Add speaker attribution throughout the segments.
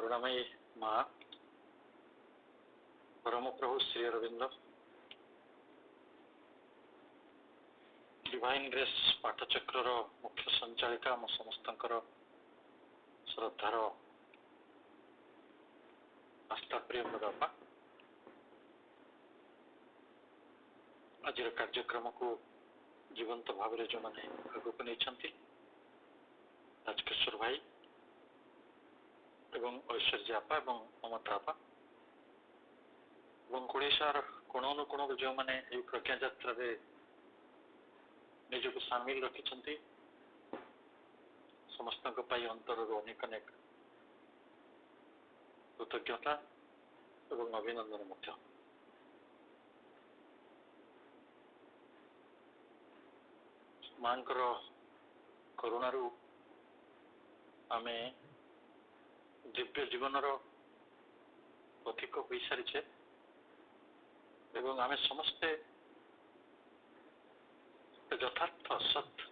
Speaker 1: करुणामयी माँ परम प्रभु Shri Arvind divine grace पाठचक्र मुख्य संचालिका आम समस्त श्रद्धार आस्था प्रिय बापा आज कार्यक्रम को जीवंत भाव जो मैंने आगक नहीं राजकिशोर भाई एवं ऐश्वर्य आपा एवं ममता आपा एवं ओडार कोण अनुकोण जो मैंने प्रज्ञा यात्रा निजक सामिल रखिंट समस्त अंतर अनेक अनेक कृतज्ञता एवं अभिनंदन मां करुणार आमे दिव्य जीवन पथिक हो सारी एवं आमे समस्ते यथार्थ सत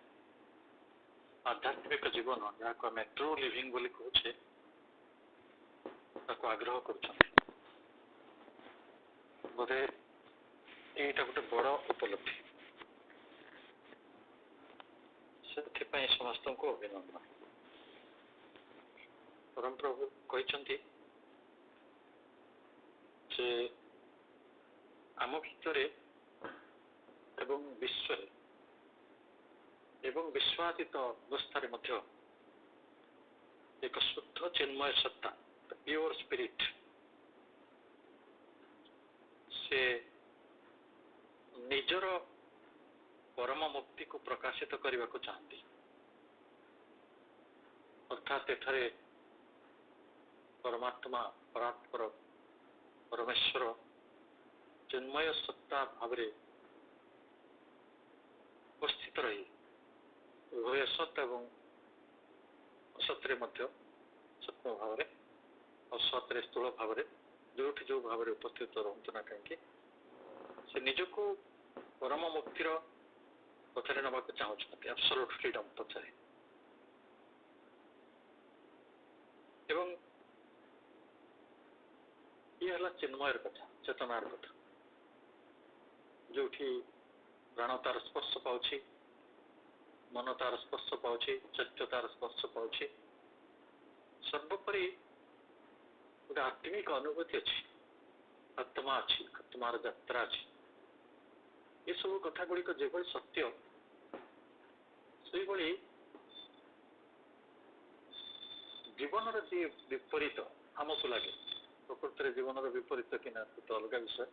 Speaker 1: आध्यात्मिक जीवन जहाँ को आम ट्रू लिविंग बोली कहूचे आग्रह कर बोधे यहाँ गोटे बड़ उपलब्धि से समस्त को अभिनंदन। परम प्रभु कहते जे आम भितर एवं विश्व एवं विश्वातीत अवस्था एक शुद्ध चिन्मय सत्ता प्योर स्पिरिट से निजर परम मुक्ति को प्रकाशित करने को चाहती अर्थात एठारे परमात्मा परात्पर परमेश्वर चिन्मय सत्ता भाव उपस्थित रही उभय सत एवं असत्रे सूक्ष्म भाव और सत्रे स्थूल भाव जो जो भाव उपस्थित रहतु ना कहीं से निजक परम मुक्तिर पथरे नवा चाहते एब्सोल्यूट फ्रीडम पथरे एवं ये है चिन्मयर कथा चेतनार कथा जो प्राण तार स्पर्श पाँच मन तार स्पर्श पाँच चैत्य तार स्पर्श पाँच सर्वोपरि गोटे आत्मिक अनुभूति अच्छी आत्मा अच्छी आत्मार यात्रा अच्छी ये सब कथा गुड़िक जो सत्य से जीवन जी विपरीत आमको लगे प्रकृति जीवन विपरीत कि ना तो अलग विषय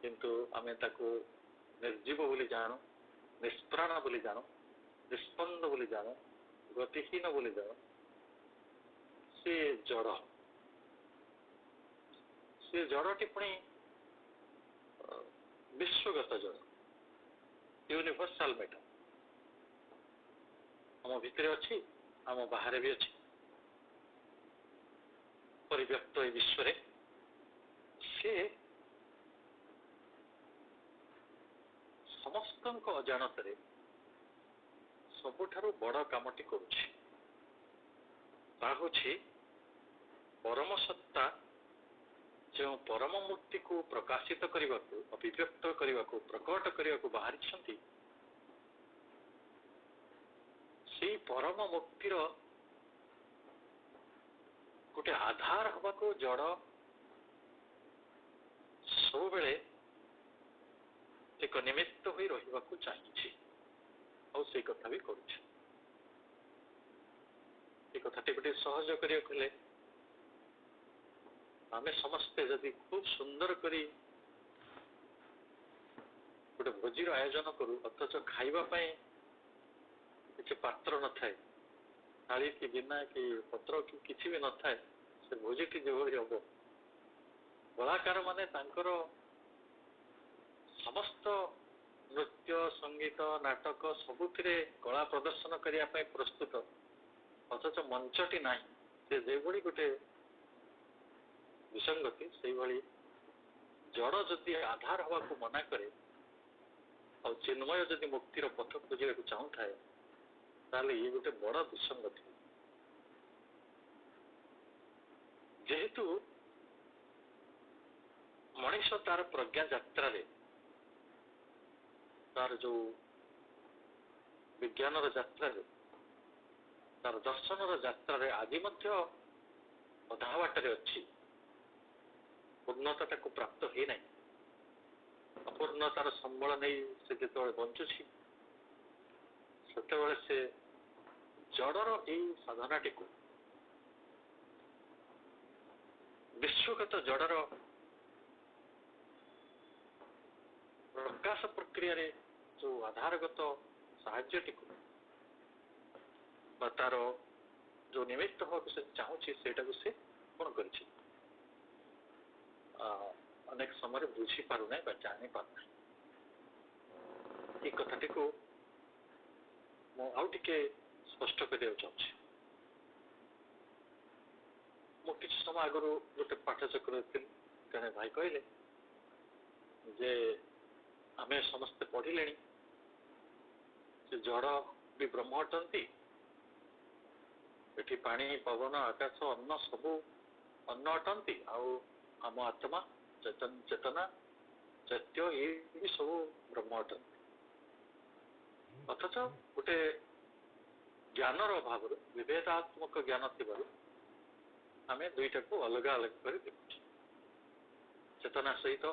Speaker 1: किंतु आम निर्जीव बोली जानू निष्प्राण बोली जानू निस्पंद बोली जानू गतिहीन बोली जानू से जड़ टिप्पणी विश्वगत जड़ यूनिवर्सल मैटर आम भितर अच्छी आम बाहर भी अच्छी परिव्यक्त विश्व से समस्त अजाणत सबुठारु बड़ कामटी करुछि परम सत्ता जो परम मुक्ति को प्रकाशित करने को अभिव्यक्त करने को प्रकट करने को बाहरी से परम मुक्तिर गोटे आधार हवा को जड़ सब बेले एक निमित्त हो रहा चाहिए और से कथा भी करुच्छे कथाटी गोटे सहज करें आम समस्ते जदि खूब सुंदर करी गोटे भोजीर आयोजन करूँ अथच खावाई किसी पात्र न थाए थाली कि बिना कि पत्र कि किसी भी न थाए से भोजीटी जो हम कलाकार माने तांकर समस्त नृत्य संगीत नाटक सबुथिरे कला प्रदर्शन करने प्रस्तुत अथच मंचटी ना से जो गोटे विसंगति से जड़ जदि आधार हवा को मना करे और चिन्मय जदि मुक्तिर पथ खोजा चाहू थाए ये गोटे बड़ विसंगति जेहेतु मनीष तार प्रज्ञा यात्रा तार जो विज्ञान यात्रा तार दर्शन यात्रा आज अधा बाटर अच्छी पूर्णता प्राप्त है ना अपूर्णतार संबल नहीं से जो बंचुची से जड़र यही साधनाटी को विश्वगत जड़र प्रकाश प्रक्रिया रे जो आधारगत साहाय्यटी को तार जो निमित्त हो से चाहूँगी से कौन कर अनेक समय बुझी पारना जानी पारना ये कथाटी को मुझे स्पष्ट करने चाहूँगी मुझे समय आगु गोटे पाठचक्र जड़े भाई कहले जे आमे समस्ते पढ़िले जड़ भी ब्रह्म अटंती ये पानी पवन आकाश अन्न सबू अन्न अटंती आम आत्मा चेतना चैत्य ये भी सब ब्रह्म अटंती अथच गोटे ज्ञानर अभाव विभेदात्मक ज्ञान थी आम दुईटा को अलग अलग कर देखुचे चेतना सहित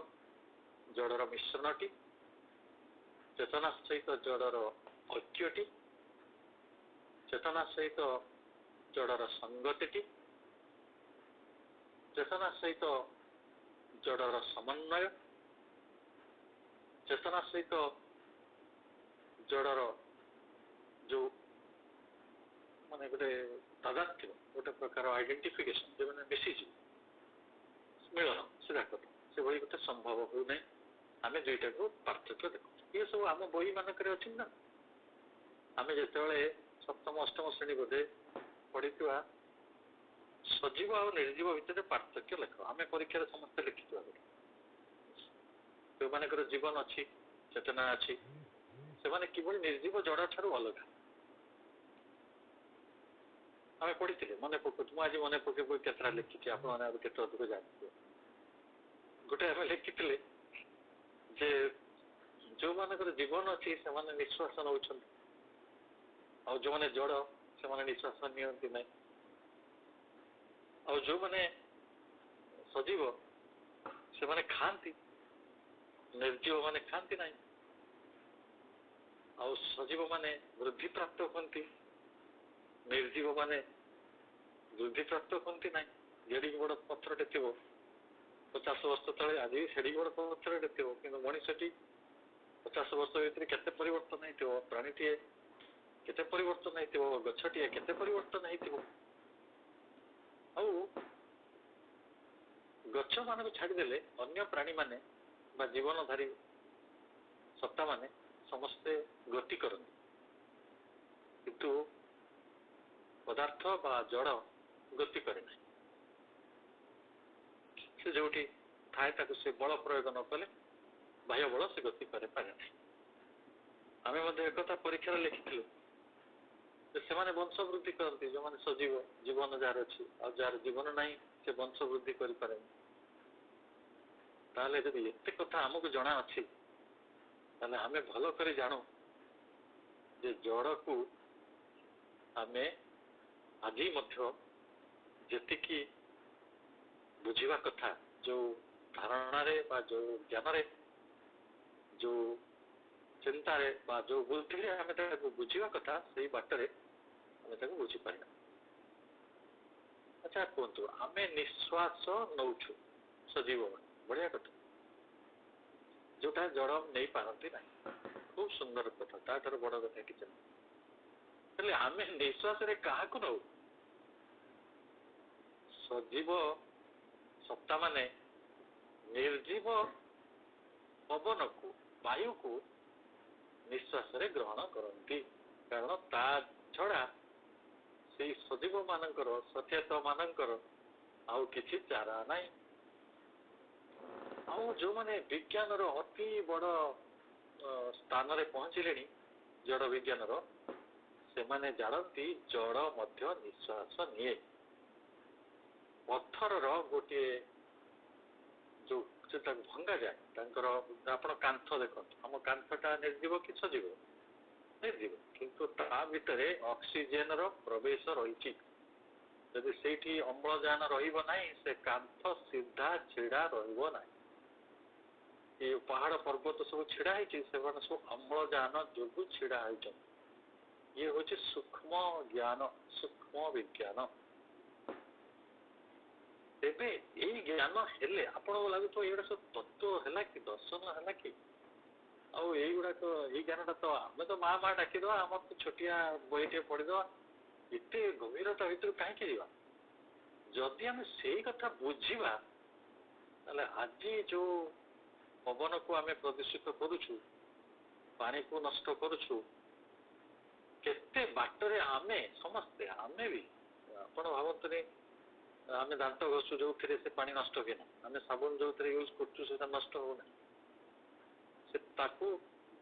Speaker 1: जड़र मिश्रणटी चेतना सहित जड़र ऐक्यटी चेतना सहित जड़र संगति चेतना सहित जड़र समन्वय चेतना सहित जड़र जो माने गोटे तादात्म्य गोटे प्रकार आइडेंटिफिकेशन जो मैंने मिशीज मिलन सीधा कथा से भाई गोटे संभव हो नहीं आम दुईटा को पार्थक्य देखु ये सब आम बही मानक अच्छी ना आम जो सप्तम अष्टम श्रेणी बोधे पढ़ी सजीव और निर्जीव भितर पार्थक्य लेख आम परीक्षा समस्ते लिखि जो मान जीवन अच्छी चेतना अच्छी से माने किभली निर्जीव जड़ ठारू अलग आम पढ़ी मन पकड़ मुझे मन पकड़ केतरा लिखी आप केत अधिक जानते गोटे आम लिखी जे जो मानकर जीवन अच्छी से माने निश्वास नौ जो मैंने जड़ से माने निश्वास नियंती ना और जो मैंने सजीव से माने खाती निर्जीव माने खाती ना और सजीव माने वृद्धि प्राप्त करती निर्जीव माने वृद्धि प्राप्त करती ना जेडी बड़ पथरटे थी 50 वर्ष तले आज सेड़ी बड़ पथरटे थी कि मनीषटी 50 वर्ष भितर केते परिवर्तन हो प्राणीटीए केते परिवर्तन हो गछटीए केते परिवर्तन हो गछ मान छाड़देले अन्य प्राणी माने बा जीवनधारी सत्ता माने समस्ते गति करते किंतु पदार्थ बा जड़ गति करे ना से जो थाए से बल प्रयोग न कले बाह्य बल से गति करे पारे ना आम एक परीक्षा लिखी से माने वंश वृद्धि करती जो माने सजीव जीवन जार अच्छी और जार जीवन ना से वंश वृद्धि कर पारे ताले जब एत कथा आमको जना अच्छी ताले आम भल कर जानू जे जड़ को आम आज जी बुझा कथा जो धारणा रे बा जो ज्ञान रे जो चिंता रे बा जो बुद्धि रे आम बुझा कथा से बाटर आम बुझीपार अच्छा कहतु आम निश्वास नौ सजीव बढ़िया कथा जोटा जड़ नहीं पारती ना खूब सुंदर कथा तार बड़ कथा कि आम निश्वास रे क्या नौ सजीव सत्ता माने निर्जीव पवन को वायु को निश्वास रे ग्रहण करती कारण ता छड़ा से सजीव मानकर सचेत मानकर आउ किछि चारा नहीं आउ जो माने विज्ञान रो अति बड़ स्थान रे पहुंचले जड़ विज्ञान रो से माने जानती जड़ मध्य निश्वास निये ପଥରର ଗୋଟିଏ ଯୋଉ ସେଟା ଭଙ୍ଗା ଯାଏ ତାଙ୍କର ଆପଣ କାନ୍ଥ ଦେଖନ୍ତୁ ଆମ କାନ୍ଥଟା ନିର୍ଜୀବ କି ସଜୀବ ନିର୍ଜୀବ କିନ୍ତୁ ତା ଭିତରେ ଅକ୍ସିଜେନର ପ୍ରବେଶ ରହିଛି ଯଦି ସେଇଠି ଅମ୍ଳଜାନ ରହିବ ନାହିଁ ସେ କାନ୍ଥ ସିଧା ଛିଡ଼ା ରହିବ ନାହିଁ ଏ ପାହାଡ଼ ପର୍ବତ ସବୁ ଛିଡ଼ା ହେଇଛି ସେମାନେ ସବୁ ଅମ୍ଳଜାନ ଯୋଗୁଁ ଛିଡ଼ା ହେଇଛନ୍ତି ଇଏ ହଉଛି ସୂକ୍ଷ୍ମ ଜ୍ଞାନ ସୂକ୍ଷ୍ମ ବିଜ୍ଞାନ ତେବେ ଏଇ ଜ୍ଞାନ ହେଲେ ଆପଣଙ୍କୁ ଲାଗୁଥିବ ଏଇଗୁଡ଼ା ସବୁ ତତ୍ତ୍ୱ ହେଲା କି ଦର୍ଶନ ହେଲା କି ଆଉ ଏଇଗୁଡ଼ାକ ଏଇ ଜ୍ଞାନଟା ତ ଆମେ ତ ମା ଡାକିଦେବା ଆମର ତ ଛୋଟିଆ ବହିଟିଏ ପଢ଼ିଦେବା ଏତେ ଗଭୀରତା ଭିତରୁ କାହିଁକି ଯିବା ଯଦି ଆମେ ସେଇ କଥା ବୁଝିବା ତାହେଲେ ଆଜି ଯୋଉ ପବନକୁ ଆମେ ପ୍ରଦୂଷିତ କରୁଛୁ ପାଣିକୁ ନଷ୍ଟ କରୁଛୁ କେତେ ବାଟରେ ଆମେ ସମସ୍ତେ ଆମେ ବି ଆପଣ ଭାବନ୍ତୁନି ଆମେ ଦାନ୍ତ ଘଷୁ ଯୋଉଥିରେ ସେ ପାଣି ନଷ୍ଟ ହୁଏ ନା ଆମେ ସାବୁନ ଯୋଉଥିରେ ୟୁଜ୍ କରୁଛୁ ସେଟା ନଷ୍ଟ ହଉନାହିଁ ସେ ତାକୁ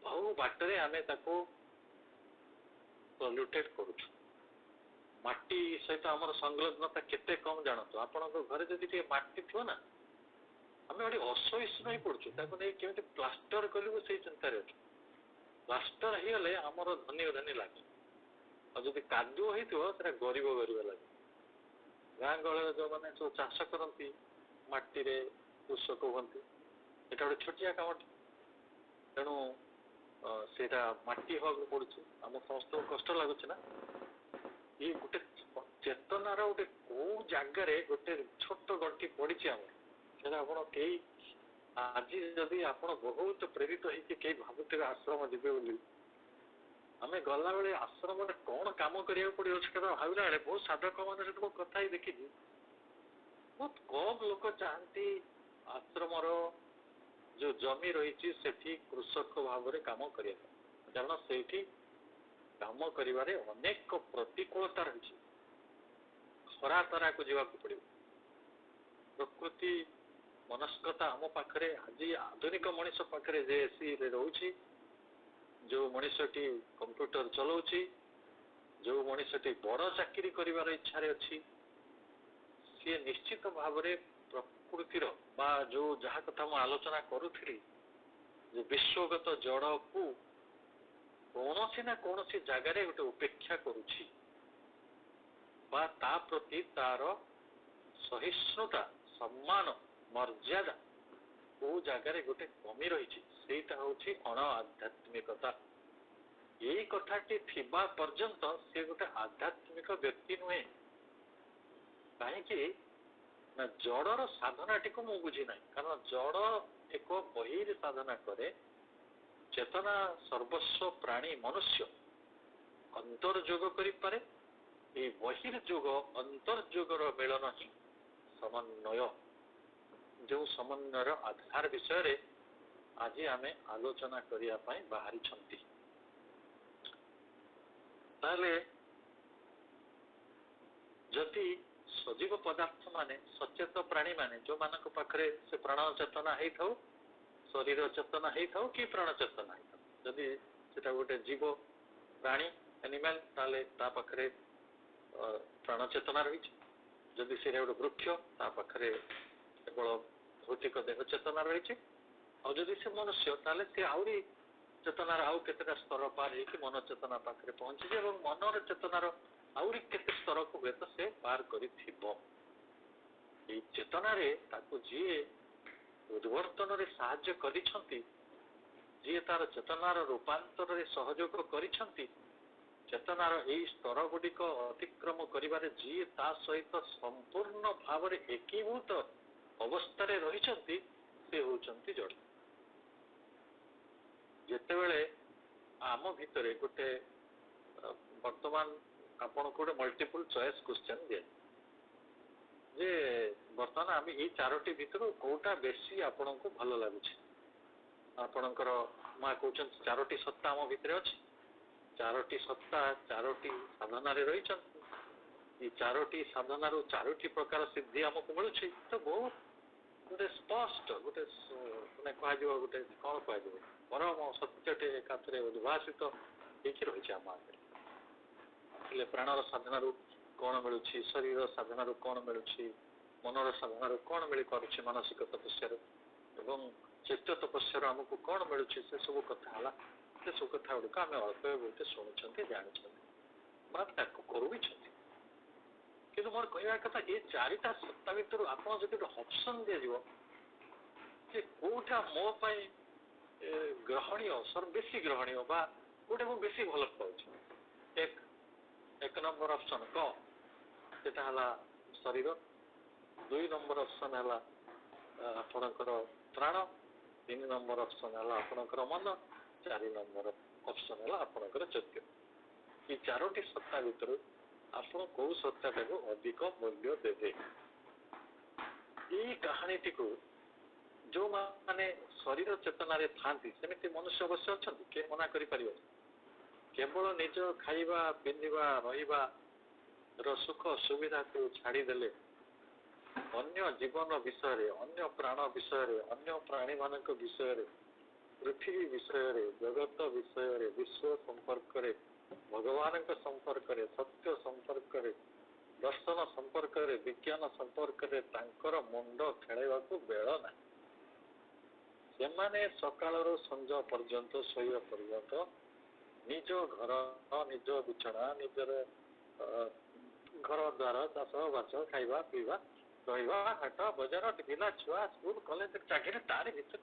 Speaker 1: ବହୁ ବାଟରେ ଆମେ ତାକୁ ପଲ୍ୟୁଟେଡ୍ କରୁଛୁ ମାଟି ସହିତ ଆମର ସଂଲଗ୍ନତା କେତେ କମ ଜାଣନ୍ତୁ ଆପଣଙ୍କ ଘରେ ଯଦି ଟିକେ ମାଟି ଥିବ ନା ଆମେ ଗୋଟେ ଅସହିଷ୍ଣୁ ହେଇ ପଡୁଛୁ ତାକୁ ନେଇ କେମିତି ପ୍ଲାଷ୍ଟର କରିବୁ ସେଇ ଚିନ୍ତାରେ ଅଛୁ ପ୍ଲାଷ୍ଟର ହେଇଗଲେ ଆମର ଧନୀ ଧନୀ ଲାଗେ ଆଉ ଯଦି କାଦୁଅ ହେଇଥିବ ସେଟା ଗରିବ ଲାଗେ ଗାଁ ଗହଳିରେ ଯୋଉମାନେ ସବୁ ଚାଷ କରନ୍ତି ମାଟିରେ କୃଷକ ହୁଅନ୍ତି ଏଇଟା ଗୋଟେ ଛୋଟିଆ କାମଟେ ତେଣୁ ସେଇଟା ମାଟି ହବାକୁ ପଡୁଛି ଆମ ସମସ୍ତଙ୍କୁ କଷ୍ଟ ଲାଗୁଛି ନା ଇଏ ଗୋଟେ ଚେତନାର ଗୋଟେ କୋଉ ଜାଗାରେ ଗୋଟେ ଛୋଟ ଗଣ୍ଠି ପଡିଛି ଆମର ସେଟା ଆପଣ କେହି ଆଜି ଯଦି ଆପଣ ବହୁତ ପ୍ରେରିତ ହେଇକି କେହି ଭାବୁଥିବେ ଆଶ୍ରମ ଯିବେ ବୋଲି ଆମେ ଗଲାବେଳେ ଆଶ୍ରମରେ କଣ କାମ କରିବାକୁ ପଡିବ ସେଟା ଭାବିଲା ବେଳେ ବହୁତ ସାଧକ ମାନେ ସହିତ ମୁଁ କଥା ହେଇ ଦେଖିଛି ବହୁତ କମ ଲୋକ ଚାହାନ୍ତି ଆଶ୍ରମର ଯୋଉ ଜମି ରହିଛି ସେଠି କୃଷକ ଭାବରେ କାମ କରିବା ପାଇଁ କାରଣ ସେଇଠି କାମ କରିବାରେ ଅନେକ ପ୍ରତିକୂଳତା ରହିଛି ଖରା ତରାକୁ ଯିବାକୁ ପଡିବ ପ୍ରକୃତି ମନସ୍କତା ଆମ ପାଖରେ ଆଜି ଆଧୁନିକ ମଣିଷ ପାଖରେ ଯେ ଏସିରେ ରହୁଛି ଯୋଉ ମଣିଷଟି କମ୍ପ୍ୟୁଟର ଚଲାଉଛି ଯୋଉ ମଣିଷଟି ବଡ଼ ଚାକିରି କରିବାର ଇଚ୍ଛାରେ ଅଛି ସିଏ ନିଶ୍ଚିତ ଭାବରେ ପ୍ରକୃତିର ବା ଯୋଉ ଯାହା କଥା ମୁଁ ଆଲୋଚନା କରୁଥିଲି ଯେ ବିଶ୍ୱଗତ ଜଡ଼କୁ କୌଣସି ନା କୌଣସି ଜାଗାରେ ଗୋଟେ ଉପେକ୍ଷା କରୁଛି ବା ତା ପ୍ରତି ତାର ସହିଷ୍ଣୁତା ସମ୍ମାନ ମର୍ଯ୍ୟାଦା କୋଉ ଜାଗାରେ ଗୋଟେ କମି ରହିଛି ସେଇଟା ହଉଛି ଅଣ ଆଧ୍ୟାତ୍ମିକତା ଏଇ କଥାଟି ଥିବା ପର୍ଯ୍ୟନ୍ତ ସେ ଗୋଟେ ଆଧ୍ୟାତ୍ମିକ ବ୍ୟକ୍ତି ନୁହେଁ କାହିଁକି ନା ଜଡ଼ର ସାଧନାଟିକୁ ମୁଁ ବୁଝି ନାହିଁ କାରଣ ଜଡ଼ ଏକ ବହିର ସାଧନା କରେ ଚେତନା ସର୍ବସ୍ୱ ପ୍ରାଣୀ ମନୁଷ୍ୟ ଅନ୍ତର୍ଯୋଗ କରିପାରେ এই বহির্যোগ অন্তর্যোগର ମିଳନ ହିଁ ସମନ୍ୱୟ ଯେଉଁ ସମନ୍ୱୟର ଆଧାର ବିଷୟରେ ଆଜି ଆମେ ଆଲୋଚନା କରିବା ପାଇଁ ବାହାରିଛନ୍ତି ତାହେଲେ ଯଦି ସଜୀବ ପଦାର୍ଥ ମାନେ ସଚେତ ପ୍ରାଣୀ ମାନେ ଯୋଉମାନଙ୍କ ପାଖରେ ସେ ପ୍ରାଣ ଚେତନା ହେଇଥାଉ ଶରୀର ଚେତନା ହେଇଥାଉ କି ପ୍ରାଣ ଚେତନା ହେଇଥାଉ ଯଦି ସେଟା ଗୋଟେ ଜୀବ ପ୍ରାଣୀ ଆନିମାଲ ତାହେଲେ ତା ପାଖରେ ପ୍ରାଣ ଚେତନା ରହିଛି ଯଦି ସେଇଟା ଗୋଟେ ବୃକ୍ଷ ତା ପାଖରେ କେବଳ ଭୌତିକ ଦେହ ଚେତନା ରହିଛି ଆଉ ଯଦି ସେ ମନୁଷ୍ୟ ତାହେଲେ ସେ ଆହୁରି ଚେତନାର ଆଉ କେତେଟା ସ୍ତର ପାର ହେଇକି ମନ ଚେତନା ପାଖରେ ପହଞ୍ଚିଛି ଏବଂ ମନର ଚେତନାର ଆହୁରି କେତେ ସ୍ତରକୁ ହୁଏତ ସେ ପାର କରିଥିବ ଏଇ ଚେତନାରେ ତାକୁ ଯିଏ ଉଦ୍ବର୍ତ୍ତନରେ ସାହାଯ୍ୟ କରିଛନ୍ତି ଯିଏ ତାର ଚେତନାର ରୂପାନ୍ତରରେ ସହଯୋଗ କରିଛନ୍ତି ଚେତନାର ଏଇ ସ୍ତର ଗୁଡ଼ିକ ଅତିକ୍ରମ କରିବାରେ ଯିଏ ତା ସହିତ ସମ୍ପୂର୍ଣ୍ଣ ଭାବରେ ଏକୀଭୂତ ଅବସ୍ଥାରେ ରହିଛନ୍ତି ସେ ହେଉଛନ୍ତି ଜଡ଼ ଯେତେବେଳେ ଆମ ଭିତରେ ଗୋଟେ ବର୍ତ୍ତମାନ ଆପଣଙ୍କୁ ଗୋଟେ ମଲ୍ଟିପୁଲ ଚଏସ୍ କ୍ୱେଶ୍ଚନ୍ ଦିଏ ଯେ ବର୍ତ୍ତମାନ ଆମେ ଏଇ ଚାରୋଟି ଭିତରୁ କୋଉଟା ବେଶୀ ଆପଣଙ୍କୁ ଭଲ ଲାଗୁଛି ଆପଣଙ୍କର ମା କହୁଛନ୍ତି ଚାରୋଟି ସତ୍ତା ଆମ ଭିତରେ ଅଛି ଚାରୋଟି ସତ୍ତା ଚାରୋଟି ସାଧନାରେ ରହିଛନ୍ତି এই ଚାରୋଟି ସାଧନାରୁ ଚାରୋଟି ପ୍ରକାର ସିଦ୍ଧି ଆମକୁ ମିଳୁଛି ତ ବହୁତ ଗୋଟେ ସ୍ପଷ୍ଟ ଗୋଟେ ମାନେ କୁହାଯିବ ଗୋଟେ କ'ଣ କୁହାଯିବ ପରମ ସତ୍ୟଟେ ଏକାଥରେ ଉଦ୍ଭାସିତ ହେଇକି ରହିଛି ଆମ ଆଗରେ ହେଲେ ପ୍ରାଣର ସାଧନାରୁ କ'ଣ ମିଳୁଛି ଶରୀର ସାଧନାରୁ କ'ଣ ମିଳୁଛି मनर साधन कौन मिल पारे मानसिक तपस्या एवं चित्त तपस्या आमको कौन मिलूँ से सब कथा है से सब कथा गुड़िक आम अल्प बहुत शुणुंट जानते करू भी कि मोर कह कथा ये चारिटा सत्ता भितर आप ऑप्शन दिज्व जे कौटा मो ग्रहणीय सर बेसी ग्रहणीय बा कौटे मुझे बेसी भल पाँच एक नंबर ऑप्शन कौन सेटा है शरीर 2 नंबर ऑप्शन है आपणकर प्राण 3 नंबर ऑप्शन है आपणकर मन 4 नंबर ऑप्शन है आपणकर चैत्य ये 4टी सत्ता भितर आप कौ सत्ता को अधिक मूल्य देवे ये कहानी टी को जो माने शरीर चेतना था सेमती मनुष्य अवश्य अच्छा किए मना कर केवल निज खाइबा पिंधिबा रहिबा सुख सुविधा को छाड़ीदे अन्य जीवन विषय अन्य प्राण विषय अन्य प्राणी मान विषय पृथ्वी विषय जगत विषय विश्व संपर्क भगवान संपर्क सत्य संपर्क दर्शन संपर्क विज्ञान संपर्क मुंड खेलवा बेल ना से सकाल संज पर्यंत शोवा पर्यंत निज घर निज बिछना निजर घर द्वार चाष बास खाइबा पीवा रहा हाट बजार पिला छुआ स्कूल कॉलेज चाकरी तारी भर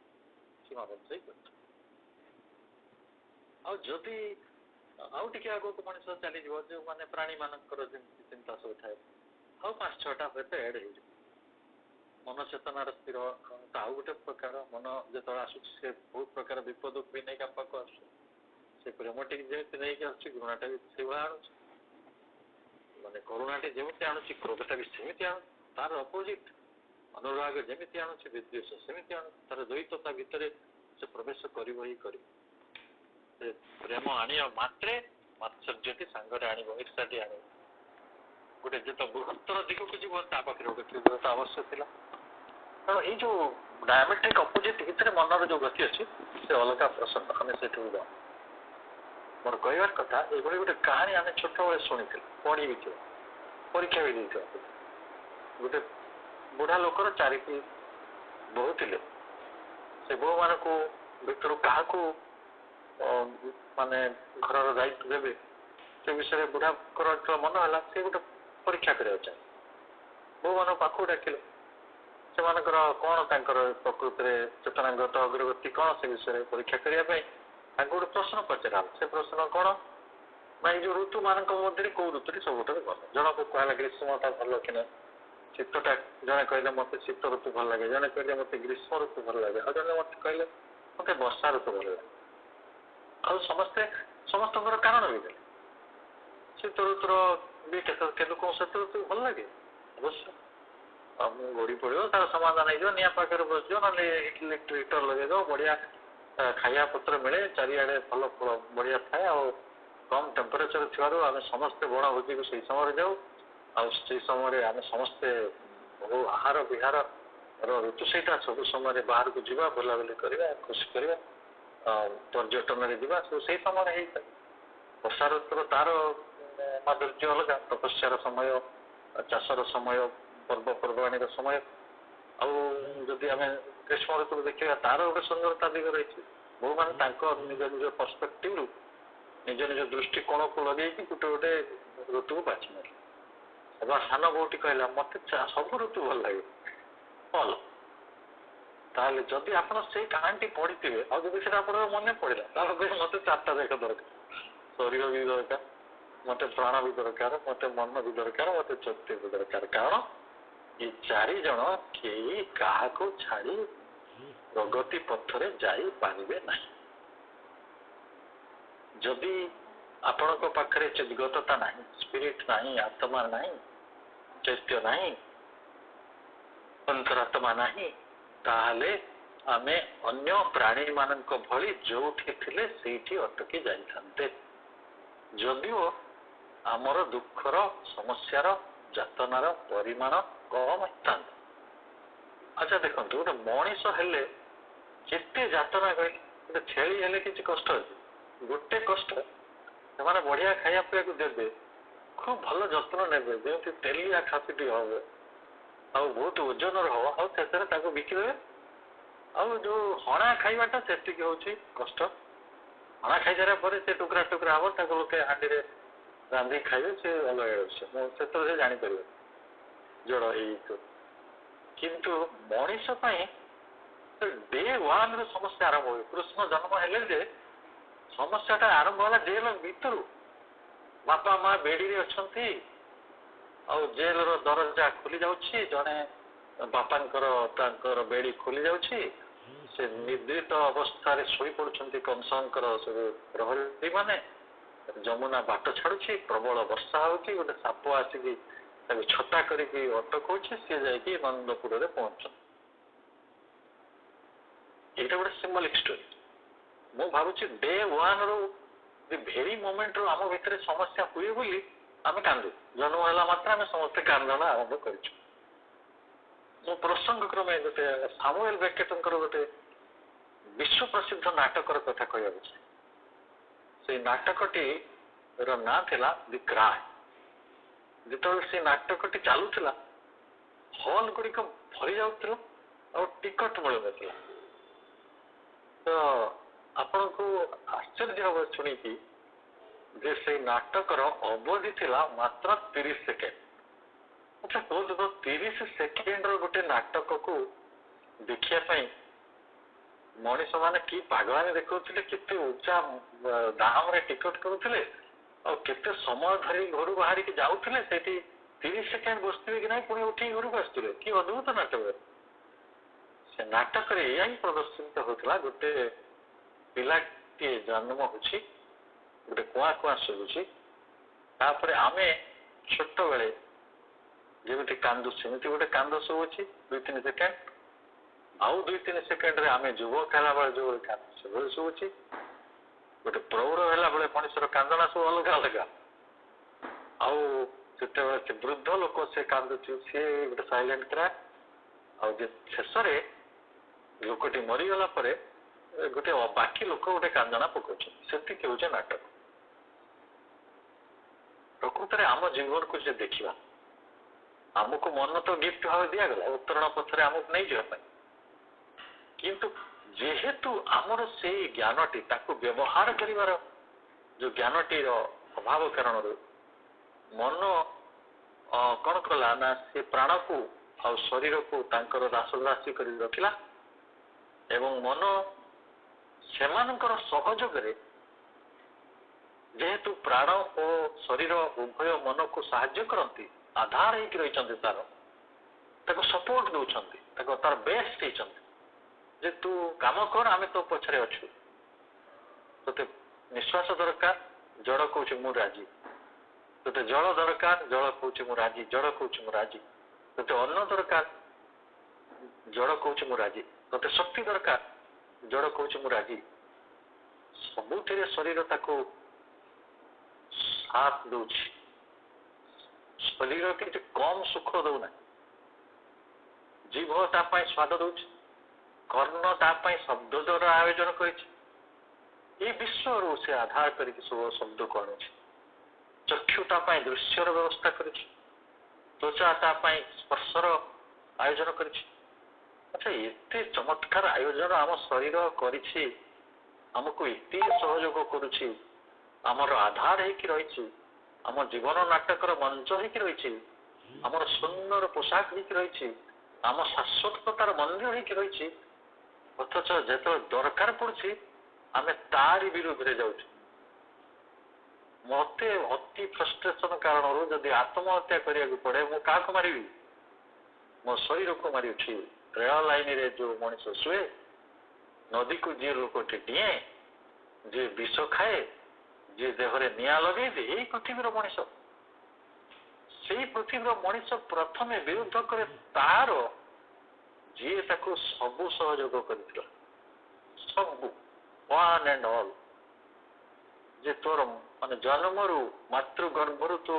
Speaker 1: सीमाबद्ध आदि आउ टे आगे मनीष चली जो मैंने प्राणी मानकर चिंता सब थाए आउ 5-6टा हूँ एड हो मन चेतनार स्थिर आउ गोटे प्रकार मन जो आस बहुत प्रकार विपद भी नहीं आम पाक आस प्रेमटी जमी नहीं आस घृणाटा भी से भाया आणुच माने करुणाटी जमी आणुच क्रोधटा भी सेमती आणु तार अपोजिट अनुराग जमी आणुच विद्वेष सेमती आणु तार द्वैतता भितर से प्रवेश कर प्रेम आने मात्रे मात्सर्यटी सांगरे आण ईर्षाटी आण गोटे जो बृहत्तर दिग को जीव पाखे गोटे तीव्रता अवश्य था तेणु ये जो डायमेट्रिक अपोजिट भितर मनर जो गति अच्छी से अलग प्रसन्न आम से मोर कहवार कथा ये गोटे कहानी आम छोट बड़े शुणी पढ़ी भी परीक्षा भी दे गोटे बुढ़ा लोकर 4टी बहु थे से बो मान भर क्या माने घर दायित्व देवे से विषय बुढ़ा मन है से गोटे परीक्षा कराया चाहे बो मान पाख डाकिले से कौन प्रकृति में चेतनागत अग्रगति कौन से विषय परीक्षा करने गोटे प्रश्न पचरा से प्रश्न कौन ना ये ऋतु मान मध्य कौ ऋतु सब भल जन को कहला ग्रीष्मटा भल कि शीतटा जड़े कहले मत शीत ऋतु भल लगे जड़े कहले मत ग्रीष्म ऋतु भल लगे आ जड़े मत कहले मत वर्षा ऋतु भल लगे आ समस्ते समस्त कारण भी देते शीत ऋतुर भी कौन शीत ऋतु भल लगे अवश्य गोड़ी पड़ो तार समाधान हो निआ पाखे बस ना इलेक्ट्रिक हीटर लगे दो बढ़िया खाया पत्र मिले चारिआडे भल फल बढ़िया थाए आ कम टेम्परेचर थी आम समस्ते बण भोजी को से समय जाऊ आई समय आम समस्ते बहु आहार विहार ऋतु सहीटा सब समय बाहर को जावा बुलाबुली करवा खुशी करवा पर्यटन सब से समय होता वर्षा ऋतुर तार माधुर्य अलग तपस्यार समय चाषर समय पर्वपर्वाणी समय आदि आम ग्रीष्म ऋतु देखा तार गोटे सुंदरता दिग रही बहु मान निज निज पर्सपेक्टिव निज निज दृष्टिकोण को लगे गोटे गोटे ऋतु को बाछि ना सान बोटी कहला मत सब ऋतु भल लगे भल ताले जदि आप कहानी पढ़ी थे आप मन पड़ा मत 4टा देख दरकार शरीर भी दरकार मत प्राण भी दरकार मत मन भी दरकार मत चैत्य भी दरकार कारण ये 4 जन कई क्या छाड़ी प्रगति पथरे जाई पारिबे नहीं जदि आपण पाखे चिद्गतता नहीं स्पिरिट नहीं आत्मा नहीं चैत्य नहीं अंतरात्मा नहीं ताहले आमे अन्य प्राणी मानक भली जोठी थिले सेठी अटकी जाइथान्ते जदिओ आमर दुखर समस्यार जातनार परिमाण कम था अच्छा देखो गोटे मनीष हेले केते जातना कह गोटे छेली हेले किसी कष्ट अच्छे गोटे कष्ट से बढ़िया खाया पीवा देवे खूब भल जत्न ने जमी तेलिया खासीटी हे ଆଉ ବହୁତ ଓଜନର ହବ ଆଉ ଶେଷରେ ତାକୁ ବିକିଦେବେ। ଆଉ ଯୋଉ ହଣା ଖାଇବାଟା ସେତିକି ହଉଛି କଷ୍ଟ। ହଣା ଖାଇସାରିଲା ପରେ ସେ ଟୁକୁରା ଟୁକୁରା ହବ, ତାକୁ ଲୋକେ ହାଣ୍ଡିରେ ରାନ୍ଧିକି ଖାଇବେ, ସେ ଅଲଗା ଅଛି। ମୁଁ ସେତେବେଳେ ସେ ଜାଣିପାରିବେ ଜଳ ହେଇଥିବ। କିନ୍ତୁ ମଣିଷ ପାଇଁ ଡେ ୱାନ୍‌ରୁ ସମସ୍ୟା ଆରମ୍ଭ ହୁଏ। କୃଷ୍ଣ ଜନ୍ମ ହେଲେ ଯେ ସମସ୍ୟାଟା ଆରମ୍ଭ ହେଲା ଜେଲ ଭିତରୁ। ବାପା ମା ବେଡିରେ ଅଛନ୍ତି, ଆଉ ଜେଲର ଦରଜା ଖୋଲି ଯାଉଛି, ଜଣେ ବାପାଙ୍କର ତାଙ୍କର ବେଡି ଖୋଲି ଯାଉଛି, ସେ ନିଦ୍ରିତ ଅବସ୍ଥାରେ ଶୋଇପଡୁଛନ୍ତି କଂସଙ୍କର ସବୁ ପ୍ରହରୀମାନେ। ଯମୁନା ବାଟ ଛାଡୁଛି, ପ୍ରବଳ ବର୍ଷା ହଉଛି, ଗୋଟେ ସାପ ଆସିକି ତାକୁ ଛତା କରିକି ଅଟକଉଛି, ସିଏ ଯାଇକି ନନ୍ଦପୁରରେ ପହଞ୍ଚୁଛନ୍ତି। ଏଇଟା ଗୋଟେ ସିମ୍ବଲିକ ଷ୍ଟୋରି। ମୁଁ ଭାବୁଛି ଡେ ୱାନ୍‌ରୁ ଭେରି ମୋମେଣ୍ଟରୁ ଆମ ଭିତରେ ସମସ୍ୟା ହୁଏ ବୋଲି ଆମେ କାନ୍ଦୁ। ଜନ୍ମ ହେଲା ମାତ୍ରେ ଆମେ ସମସ୍ତେ କାନ୍ଦଣା ଆରମ୍ଭ କରିଛୁ। ମୁଁ ପ୍ରସଙ୍ଗ କ୍ରମେ ଗୋଟେ ସାମୁଏଲ ବେକେଟଙ୍କର ଗୋଟେ ବିଶ୍ୱ ପ୍ରସିଦ୍ଧ ନାଟକର କଥା କହିବାକୁ ଚାହେଁ। ସେଇ ନାଟକଟିର ନାଁ ଥିଲା ଦି କ୍ରାଏ। ଯେତେବେଳେ ସେ ନାଟକଟି ଚାଲୁଥିଲା ହଲ୍ ଗୁଡ଼ିକ ଭରି ଯାଉଥିଲା ଆଉ ଟିକଟ ମିଳୁନଥିଲା। ତ ଆପଣଙ୍କୁ ଆଶ୍ଚର୍ଯ୍ୟ ହବ ଶୁଣିକି ଯେ ସେଇ ନାଟକର ଅବଧି ଥିଲା ମାତ୍ର 30 ସେକେଣ୍ଡ। ଆଚ୍ଛା କୁହନ୍ତୁ ତ 30 ସେକେଣ୍ଡର ଗୋଟେ ନାଟକକୁ ଦେଖିବା ପାଇଁ ମଣିଷ ମାନେ କି ପାଗଳାମି ଦେଖାଉଥିଲେ, କେତେ ଉଚ୍ଚା ଦାମରେ ଟିକଟ କରୁଥିଲେ, ଆଉ କେତେ ସମୟ ଧରି ଘରୁ ବାହାରିକି ଯାଉଥିଲେ, ସେଇଠି 30 ସେକେଣ୍ଡ ବସିଥିବେ କି ନାହିଁ ପୁଣି ଉଠିକି ଘରକୁ ଆସୁଥିଲେ। କି ଅଦ୍ଭୁତ ନାଟକ। ସେ ନାଟକରେ ଏଇଆ ହିଁ ପ୍ରଦର୍ଶିତ ହଉଥିଲା, ଗୋଟେ ପିଲାଟିଏ ଜନ୍ମ ହଉଛି, ଗୋଟେ କୁଆଁ କୁଆଁ ଶୋଉଛି, ତାପରେ ଆମେ ଛୋଟବେଳେ ଯେମିତି କାନ୍ଦୁ ସେମିତି ଗୋଟେ କାନ୍ଦ ଶୋଉଛି 2-3 ସେକେଣ୍ଡ, ଆଉ 2-3 ସେକେଣ୍ଡରେ ଆମେ ଯୁବକ ହେଲା ବେଳେ ଯୋଉ କାନ୍ଦ ସେଭଳି ଶୋଉଛି, ଗୋଟେ ପ୍ରୌଢ଼ ହେଲା ବେଳେ ମଣିଷର କାନ୍ଦଣା ସବୁ ଅଲଗା ଅଲଗା, ଆଉ ଯେତେବେଳେ ସେ ବୃଦ୍ଧ ଲୋକ ସେ କାନ୍ଦୁଛି ସିଏ ଗୋଟେ ସାଇଲେଣ୍ଟ କ୍ରାଏ, ଆଉ ଶେଷରେ ଲୋକଟି ମରିଗଲା ପରେ ଗୋଟେ ବାକି ଲୋକ ଗୋଟେ କାନ୍ଦଣା ପକାଉଛନ୍ତି। ସେତିକି ହଉଛି ନାଟକ। ପ୍ରକୃତରେ ଆମ ଜୀବନକୁ ଯେ ଦେଖିବା, ଆମକୁ ମନ ତ ଗିଫ୍ଟ ଭାବେ ଦିଆଗଲା ଉତ୍ତରଣ ପଥରେ ଆମକୁ ନେଇଯିବା ପାଇଁ, କିନ୍ତୁ ଯେହେତୁ ଆମର ସେଇ ଜ୍ଞାନଟି ତାକୁ ବ୍ୟବହାର କରିବାର ଯୋଉ ଜ୍ଞାନଟିର ଅଭାବ କାରଣରୁ ମନ କଣ କଲା ନା ସେ ପ୍ରାଣକୁ ଆଉ ଶରୀରକୁ ତାଙ୍କର ଦାସଦାସୀ କରି ରଖିଲା ଏବଂ ମନ ସେମାନଙ୍କର ସହଯୋଗରେ, ଯେହେତୁ ପ୍ରାଣ ଓ ଶରୀର ଉଭୟ ମନକୁ ସାହାଯ୍ୟ କରନ୍ତି, ଆଧାର ହେଇକି ରହିଛନ୍ତି, ତାକୁ ସପୋର୍ଟ ଦଉଛନ୍ତି, ତାକୁ ତାର ବେଷ୍ଟ ହେଇଛନ୍ତି ଯେ ତୁ କାମ କର, ଆମେ ତୋ ପଛରେ ଅଛୁ। ତୋତେ ନିଶ୍ୱାସ ଦରକାର, ଜଳ କହୁଛି ମୁଁ ରାଜି। ତୋତେ ଜଳ ଦରକାର, ଜଳ କହୁଛି ମୁଁ ରାଜି, ଜଳ କହୁଛି ମୁଁ ରାଜି। ତୋତେ ଅନ୍ନ ଦରକାର, ଜଳ କହୁଛି ମୁଁ ରାଜି। ତୋତେ ଶକ୍ତି ଦରକାର, ଜଳ କହୁଛି ମୁଁ ରାଜି। ସବୁଥିରେ ଶରୀର ତାକୁ ସାଥ ଦଉଛି। ଶରୀର କିଛି କମ ସୁଖ ଦଉନାହିଁ। ଜିଭ ତା ପାଇଁ ସ୍ୱାଦ ଦଉଛି, କର୍ଣ୍ଣ ତା ପାଇଁ ଶବ୍ଦ ଦ୍ୱାରା ଆୟୋଜନ କରିଛି। ଏ ବିଶ୍ୱରୁ ସେ ଆଧାର କରିକି ସବୁ ଶବ୍ଦକୁ ଆଣୁଛି। ଚକ୍ଷୁ ତା ପାଇଁ ଦୃଶ୍ୟର ବ୍ୟବସ୍ଥା କରିଛି, ତ୍ୱଚା ତା ପାଇଁ ସ୍ପର୍ଶର ଆୟୋଜନ କରିଛି। ଆଚ୍ଛା, ଏତେ ଚମତ୍କାର ଆୟୋଜନ ଆମ ଶରୀର କରିଛି, ଆମକୁ ଏତେ ସହଯୋଗ କରୁଛି, ଆମର ଆଧାର ହେଇକି ରହିଛି, ଆମ ଜୀବନ ନାଟକର ମଞ୍ଚ ହେଇକି ରହିଛି, ଆମର ସୁନ୍ଦର ପୋଷାକ ହେଇକି ରହିଛି, ଆମ ଶାଶ୍ୱତତାର ମନ୍ଦିର ହେଇକି ରହିଛି, ଅଥଚ ଯେତେବେଳେ ଦରକାର ପଡୁଛି ଆମେ ତାରି ବିରୁଦ୍ଧରେ ଯାଉଛୁ। ମତେ ଅତି ଫ୍ରଷ୍ଟ୍ରେସନ କାରଣରୁ ଯଦି ଆତ୍ମହତ୍ୟା କରିବାକୁ ପଡେ, ମୁଁ କାହାକୁ ମାରିବି? ମୋ ଶରୀରକୁ ମାରିଛି। ରେଳ ଲାଇନରେ ଯୋଉ ମଣିଷ ଶୁଏ, ନଦୀକୁ ଯିଏ ଲୋକଟି ଡିଏ, ଯିଏ ବିଷ ଖାଏ, ଯିଏ ଦେହରେ ନିଆଁ ଲଗେଇଦିଏ, ଏଇ ପୃଥିବୀର ମଣିଷ। ସେଇ ପୃଥିବୀର ମଣିଷ ପ୍ରଥମେ ବିରୁଦ୍ଧ କରେ ତାର ଯିଏ ତାକୁ ସବୁ ସହଯୋଗ କରିଥିଲା, ସବୁ ୱାନ୍ ଆଣ୍ଡ ଅଲ୍। ଯେ ତୋର ମାନେ ଜନ୍ମରୁ ମାତୃ ଗର୍ଭରୁ ତୁ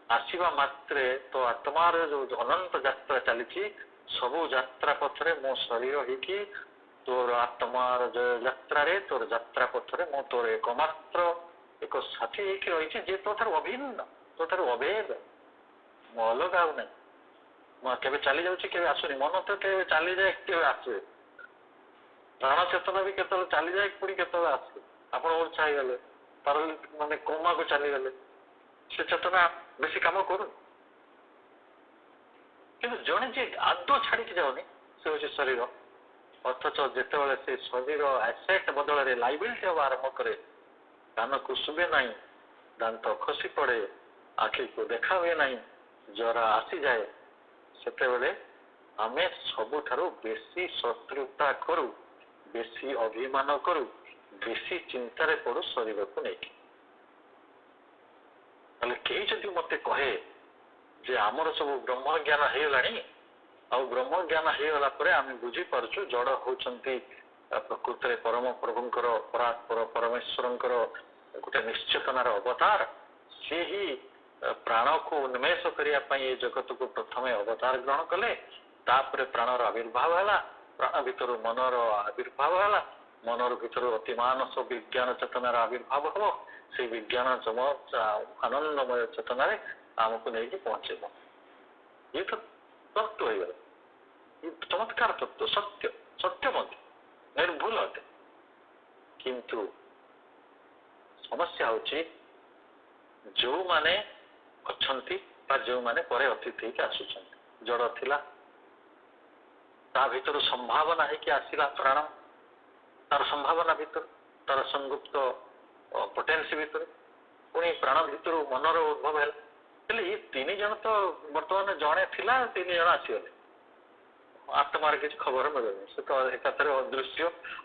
Speaker 1: ଆସିବା ମାତ୍ରେ ତୋ ଆତ୍ମାର ଯୋଉ ଅନନ୍ତ ଯାତ୍ରା ଚାଲିଛି, ସବୁ ଯାତ୍ରା ପଥରେ ମୋ ଶରୀର ହେଇକି ତୋର ଆତ୍ମାର ଯାତ୍ରାରେ, ତୋର ଯାତ୍ରା ପଥରେ ମୁଁ ତୋର ଏକମାତ୍ର ଏକ ସାଥୀ ହେଇକି ରହିଛି, ଯେ ତୋ ଠାରୁ ଅଭିନ୍ନ, ତୋ ଠାରୁ ଅଭେଦ, ମୁଁ ଅଲଗା ଆଉ ନାହିଁ। କେବେ ଚାଲି ଯାଉଛି କେବେ ଆସୁନି, ମନ ତ କେବେ ଚାଲିଯାଏ କେବେ ଆସେ, ପ୍ରାଣ ଚେତନା ବି କେତେବେଳେ ଚାଲିଯାଏ ପୁଣି କେତେବେଳେ ଆସେ। ଆପଣ ଉଚ୍ଚା ହେଇଗଲେ ମାନେ କୋମାକୁ ଚାଲିଗଲେ ସେ ଚେତନା ବେଶୀ କାମ କରୁ, କିନ୍ତୁ ଜଣେ ଯିଏ ଆଦୌ ଛାଡିକି ଯାଉନି ସେ ହଉଛି ଶରୀର। ଅଥଚ ଯେତେବେଳେ ସେ ଶରୀର ଆସେଟ ବଦଳରେ ଲାଇବିଲିଟି ହେବା ଆରମ୍ଭ କରେ, କାନକୁ ଶୁଭେ ନାହିଁ, ଦାନ୍ତ ଖସି ପଡେ, ଆଖିକୁ ଦେଖା ହୁଏ ନାହିଁ, ଜ୍ୱର ଆସିଯାଏ, ସେତେବେଳେ ଆମେ ସବୁଠାରୁ ବେଶୀ ଶତ୍ରୁତା କରୁ, ବେଶୀ ଅଭିମାନ କରୁ, ବେଶୀ ଚିନ୍ତାରେ ପଡୁ ଶରୀରକୁ ନେଇକି। ତାହେଲେ କେହି ଯଦି ମତେ କହେ ଯେ ଆମର ସବୁ ବ୍ରହ୍ମ ଜ୍ଞାନ ହେଇଗଲାଣି, ଆଉ ବ୍ରହ୍ମ ଜ୍ଞାନ ହେଇଗଲା ପରେ ଆମେ ବୁଝିପାରୁଛୁ ଜଡ ହଉଛନ୍ତି ପ୍ରକୃତରେ ପରମ ପ୍ରଭୁଙ୍କର ପରାତ୍ପର ପରମେଶ୍ୱରଙ୍କର ଗୋଟେ ନିଶ୍ଚେତନାର ଅବତାର, ସେ ହିଁ ପ୍ରାଣକୁ ଉନ୍ମେଷ କରିବା ପାଇଁ ଏ ଜଗତକୁ ପ୍ରଥମେ ଅବତାର ଗ୍ରହଣ କଲେ, ତାପରେ ପ୍ରାଣର ଆବିର୍ଭାବ ହେଲା, ପ୍ରାଣ ଭିତରୁ ମନର ଆବିର୍ଭାବ ହେଲା, ମନର ଭିତରୁ ଅତିମାନସ ବିଜ୍ଞାନ ଚେତନାର ଆବିର୍ଭାବ ହବ, ସେଇ ବିଜ୍ଞାନ ଆନନ୍ଦମୟ ଚେତନାରେ ଆମକୁ ନେଇକି ପହଞ୍ଚେଇବ। ଇଏ ତ ତତ୍ତ୍ୱ ହେଇଗଲା, ଚମତ୍କାର ତତ୍ତ୍ୱ, ସତ୍ୟ, ସତ୍ୟ ମଧ୍ୟ ନିର୍ଭୁଲ ଅଟେ। କିନ୍ତୁ ସମସ୍ୟା ହଉଛି ଯୋଉମାନେ ଅଛନ୍ତି ବା ଯୋଉମାନେ ପରେ ଅତିଥି ହେଇକି ଆସୁଛନ୍ତି, ଜଡ ଥିଲା ତା ଭିତରୁ ସମ୍ଭାବନା ହେଇକି ଆସିଲା ପ୍ରାଣ, ତାର ସମ୍ଭାବନା ଭିତରୁ, ତାର ସଂଗୁପ୍ତ ପୋଟେନ୍ସି ଭିତରୁ, ପୁଣି ପ୍ରାଣ ଭିତରୁ ମନର ଉଦ୍ଭବ ହେଲା। ହେଲେ ଏ ତିନି ଜଣ ତ ବର୍ତ୍ତମାନ ଜଣେ ଥିଲା, ତିନି ଜଣ ଆସିଗଲେ, ଆତ୍ମାର କିଛି ଖବର ମିଳୁନି, ସେ ତ ଏକାଥରେ ଅଦୃଶ୍ୟ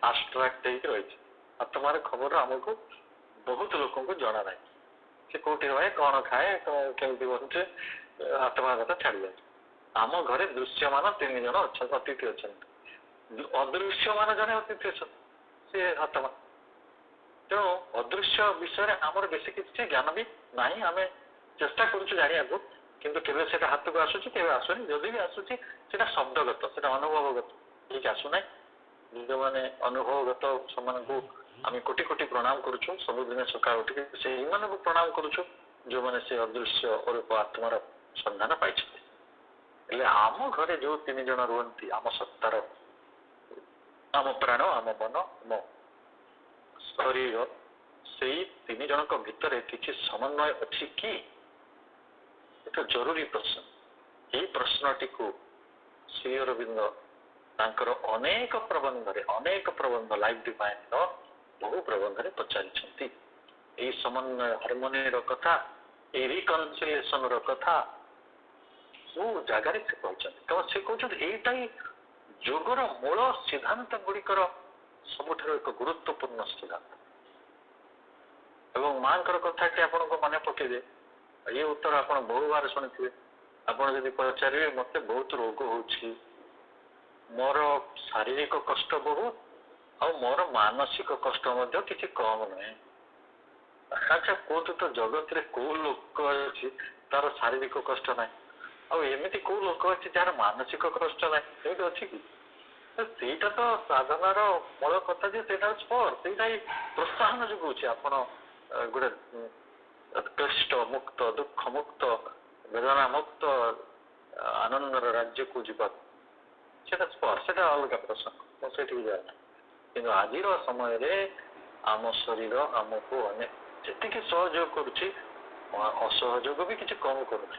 Speaker 1: ଆବଷ୍ଟ୍ରାକ୍ଟ ହେଇକି ରହିଛି। ଆତ୍ମାର ଖବର ଆମକୁ ବହୁତ ଲୋକଙ୍କୁ ଜଣା ନାହିଁ, ସେ କୋଉଠି ରହେ, କଣ ଖାଏ, କେମିତି ବଞ୍ଚେ, ଆତ୍ମା କଥା ଛାଡି ଯାଉଛି। ଆମ ଘରେ ଦୃଶ୍ୟମାନ ତିନି ଜଣ ଅଛନ୍ତି, ଅତିଥି ଅଛନ୍ତି, ଅଦୃଶ୍ୟମାନ ଜଣେ ଅତିଥି ଅଛନ୍ତି, ସେ ଆତ୍ମା। ତେଣୁ ଅଦୃଶ୍ୟ ବିଷୟରେ ଆମର ବେଶୀ କିଛି ଜ୍ଞାନ ବି ନାହିଁ, ଆମେ ଚେଷ୍ଟା କରୁଛୁ ଜାଣିବାକୁ, କିନ୍ତୁ କେବେ ସେଟା ହାତକୁ ଆସୁଛି କେବେ ଆସୁନି, ଯଦି ବି ଆସୁଛି ସେଟା ଶବ୍ଦଗତ, ସେଟା ଅନୁଭବଗତ ହେଇକି ଆସୁନାହିଁ। ଯୋଉମାନେ ଅନୁଭବଗତ ସେମାନଙ୍କୁ ଆମେ କୋଟି କୋଟି ପ୍ରଣାମ କରୁଛୁ, ସବୁଦିନ ସକାଳୁ ଉଠିକି ସେଇମାନଙ୍କୁ ପ୍ରଣାମ କରୁଛୁ ଯୋଉମାନେ ସେ ଅଦୃଶ୍ୟ ଅରୂପ ଆତ୍ମାର ସନ୍ଧାନ ପାଇଛନ୍ତି। ହେଲେ ଆମ ଘରେ ଯୋଉ ତିନି ଜଣ ରୁହନ୍ତି, ଆମ ସତ୍ତାର, ଆମ ପ୍ରାଣ, ଆମ ମନ, ଆମ ଶରୀର, ସେଇ ତିନି ଜଣଙ୍କ ଭିତରେ କିଛି ସମନ୍ୱୟ ଅଛି କି? ଏକ ଜରୁରୀ ପ୍ରଶ୍ନ। ଏହି ପ୍ରଶ୍ନଟିକୁ ଶ୍ରୀ ଅରବିନ୍ଦ ତାଙ୍କର ଅନେକ ପ୍ରବନ୍ଧ ଲାଇଫ ଡିଭାଇନର ବହୁ ପ୍ରବନ୍ଧରେ ପଚାରିଛନ୍ତି। ଏହି ସମନ୍ୱୟ ହାରମୋନିର କଥା, ଏହି ରିକନସିଲିଏସନର କଥା ସବୁ ଜାଗାରେ ସେ କହିଛନ୍ତି। ତ ସେ କହୁଛନ୍ତି ଏଇଟା ହିଁ ଯୋଗର ମୂଳ ସିଦ୍ଧାନ୍ତ ଗୁଡ଼ିକର ସବୁଠାରୁ ଏକ ଗୁରୁତ୍ୱପୂର୍ଣ୍ଣ ସିଦ୍ଧାନ୍ତ। ଏବଂ ମାଙ୍କର କଥାଟି ଆପଣଙ୍କୁ ମନେ ପକେଇବେ, ଏ ଉତ୍ତର ଆପଣ ବହୁବାର ଶୁଣିଥିବେ। ଆପଣ ଯଦି ପଚାରିବେ ମତେ ବହୁତ ରୋଗ ହଉଛି, ମୋର ଶାରୀରିକ କଷ୍ଟ ବହୁତ, ଆଉ ମୋର ମାନସିକ କଷ୍ଟ ମଧ୍ୟ କିଛି କମ ନୁହେଁ। ଆଚ୍ଛା କୁହନ୍ତୁ ତ ଜଗତରେ କୋଉ ଲୋକ ଅଛି ତାର ଶାରୀରିକ କଷ୍ଟ ନାହିଁ, ଆଉ ଏମିତି କୋଉ ଲୋକ ଅଛି ଯାହାର ମାନସିକ କଷ୍ଟ ନାହିଁ? ସେଇଠି ଅଛି କି? ସେଇଟା ତ ସାଧନାର ମୂଳ କଥା ଯେ ସେଇଟା ସ୍ପୋର, ସେଇଟା ହିଁ ପ୍ରୋତ୍ସାହନ ଯୋଗାଉଛି ଆପଣ ଗୋଟେ କ୍ଲିଷ୍ଟ ମୁକ୍ତ, ଦୁଃଖ ମୁକ୍ତ, ବେଦନା ମୁକ୍ତ ଆନନ୍ଦର ରାଜ୍ୟକୁ ଯିବାକୁ। ସେଟା ସ୍ପୋର, ସେଟା ଅଲଗା ପ୍ରସଙ୍ଗ, ମୁଁ ସେଠିକି ଯାଏନା। କିନ୍ତୁ ଆଜିର ସମୟରେ ଆମ ଶରୀର ଆମକୁ ଅନେକ ଯେତିକି ସହଯୋଗ କରୁଛି, ଅସହଯୋଗ ବି କିଛି କମ କରୁଛି।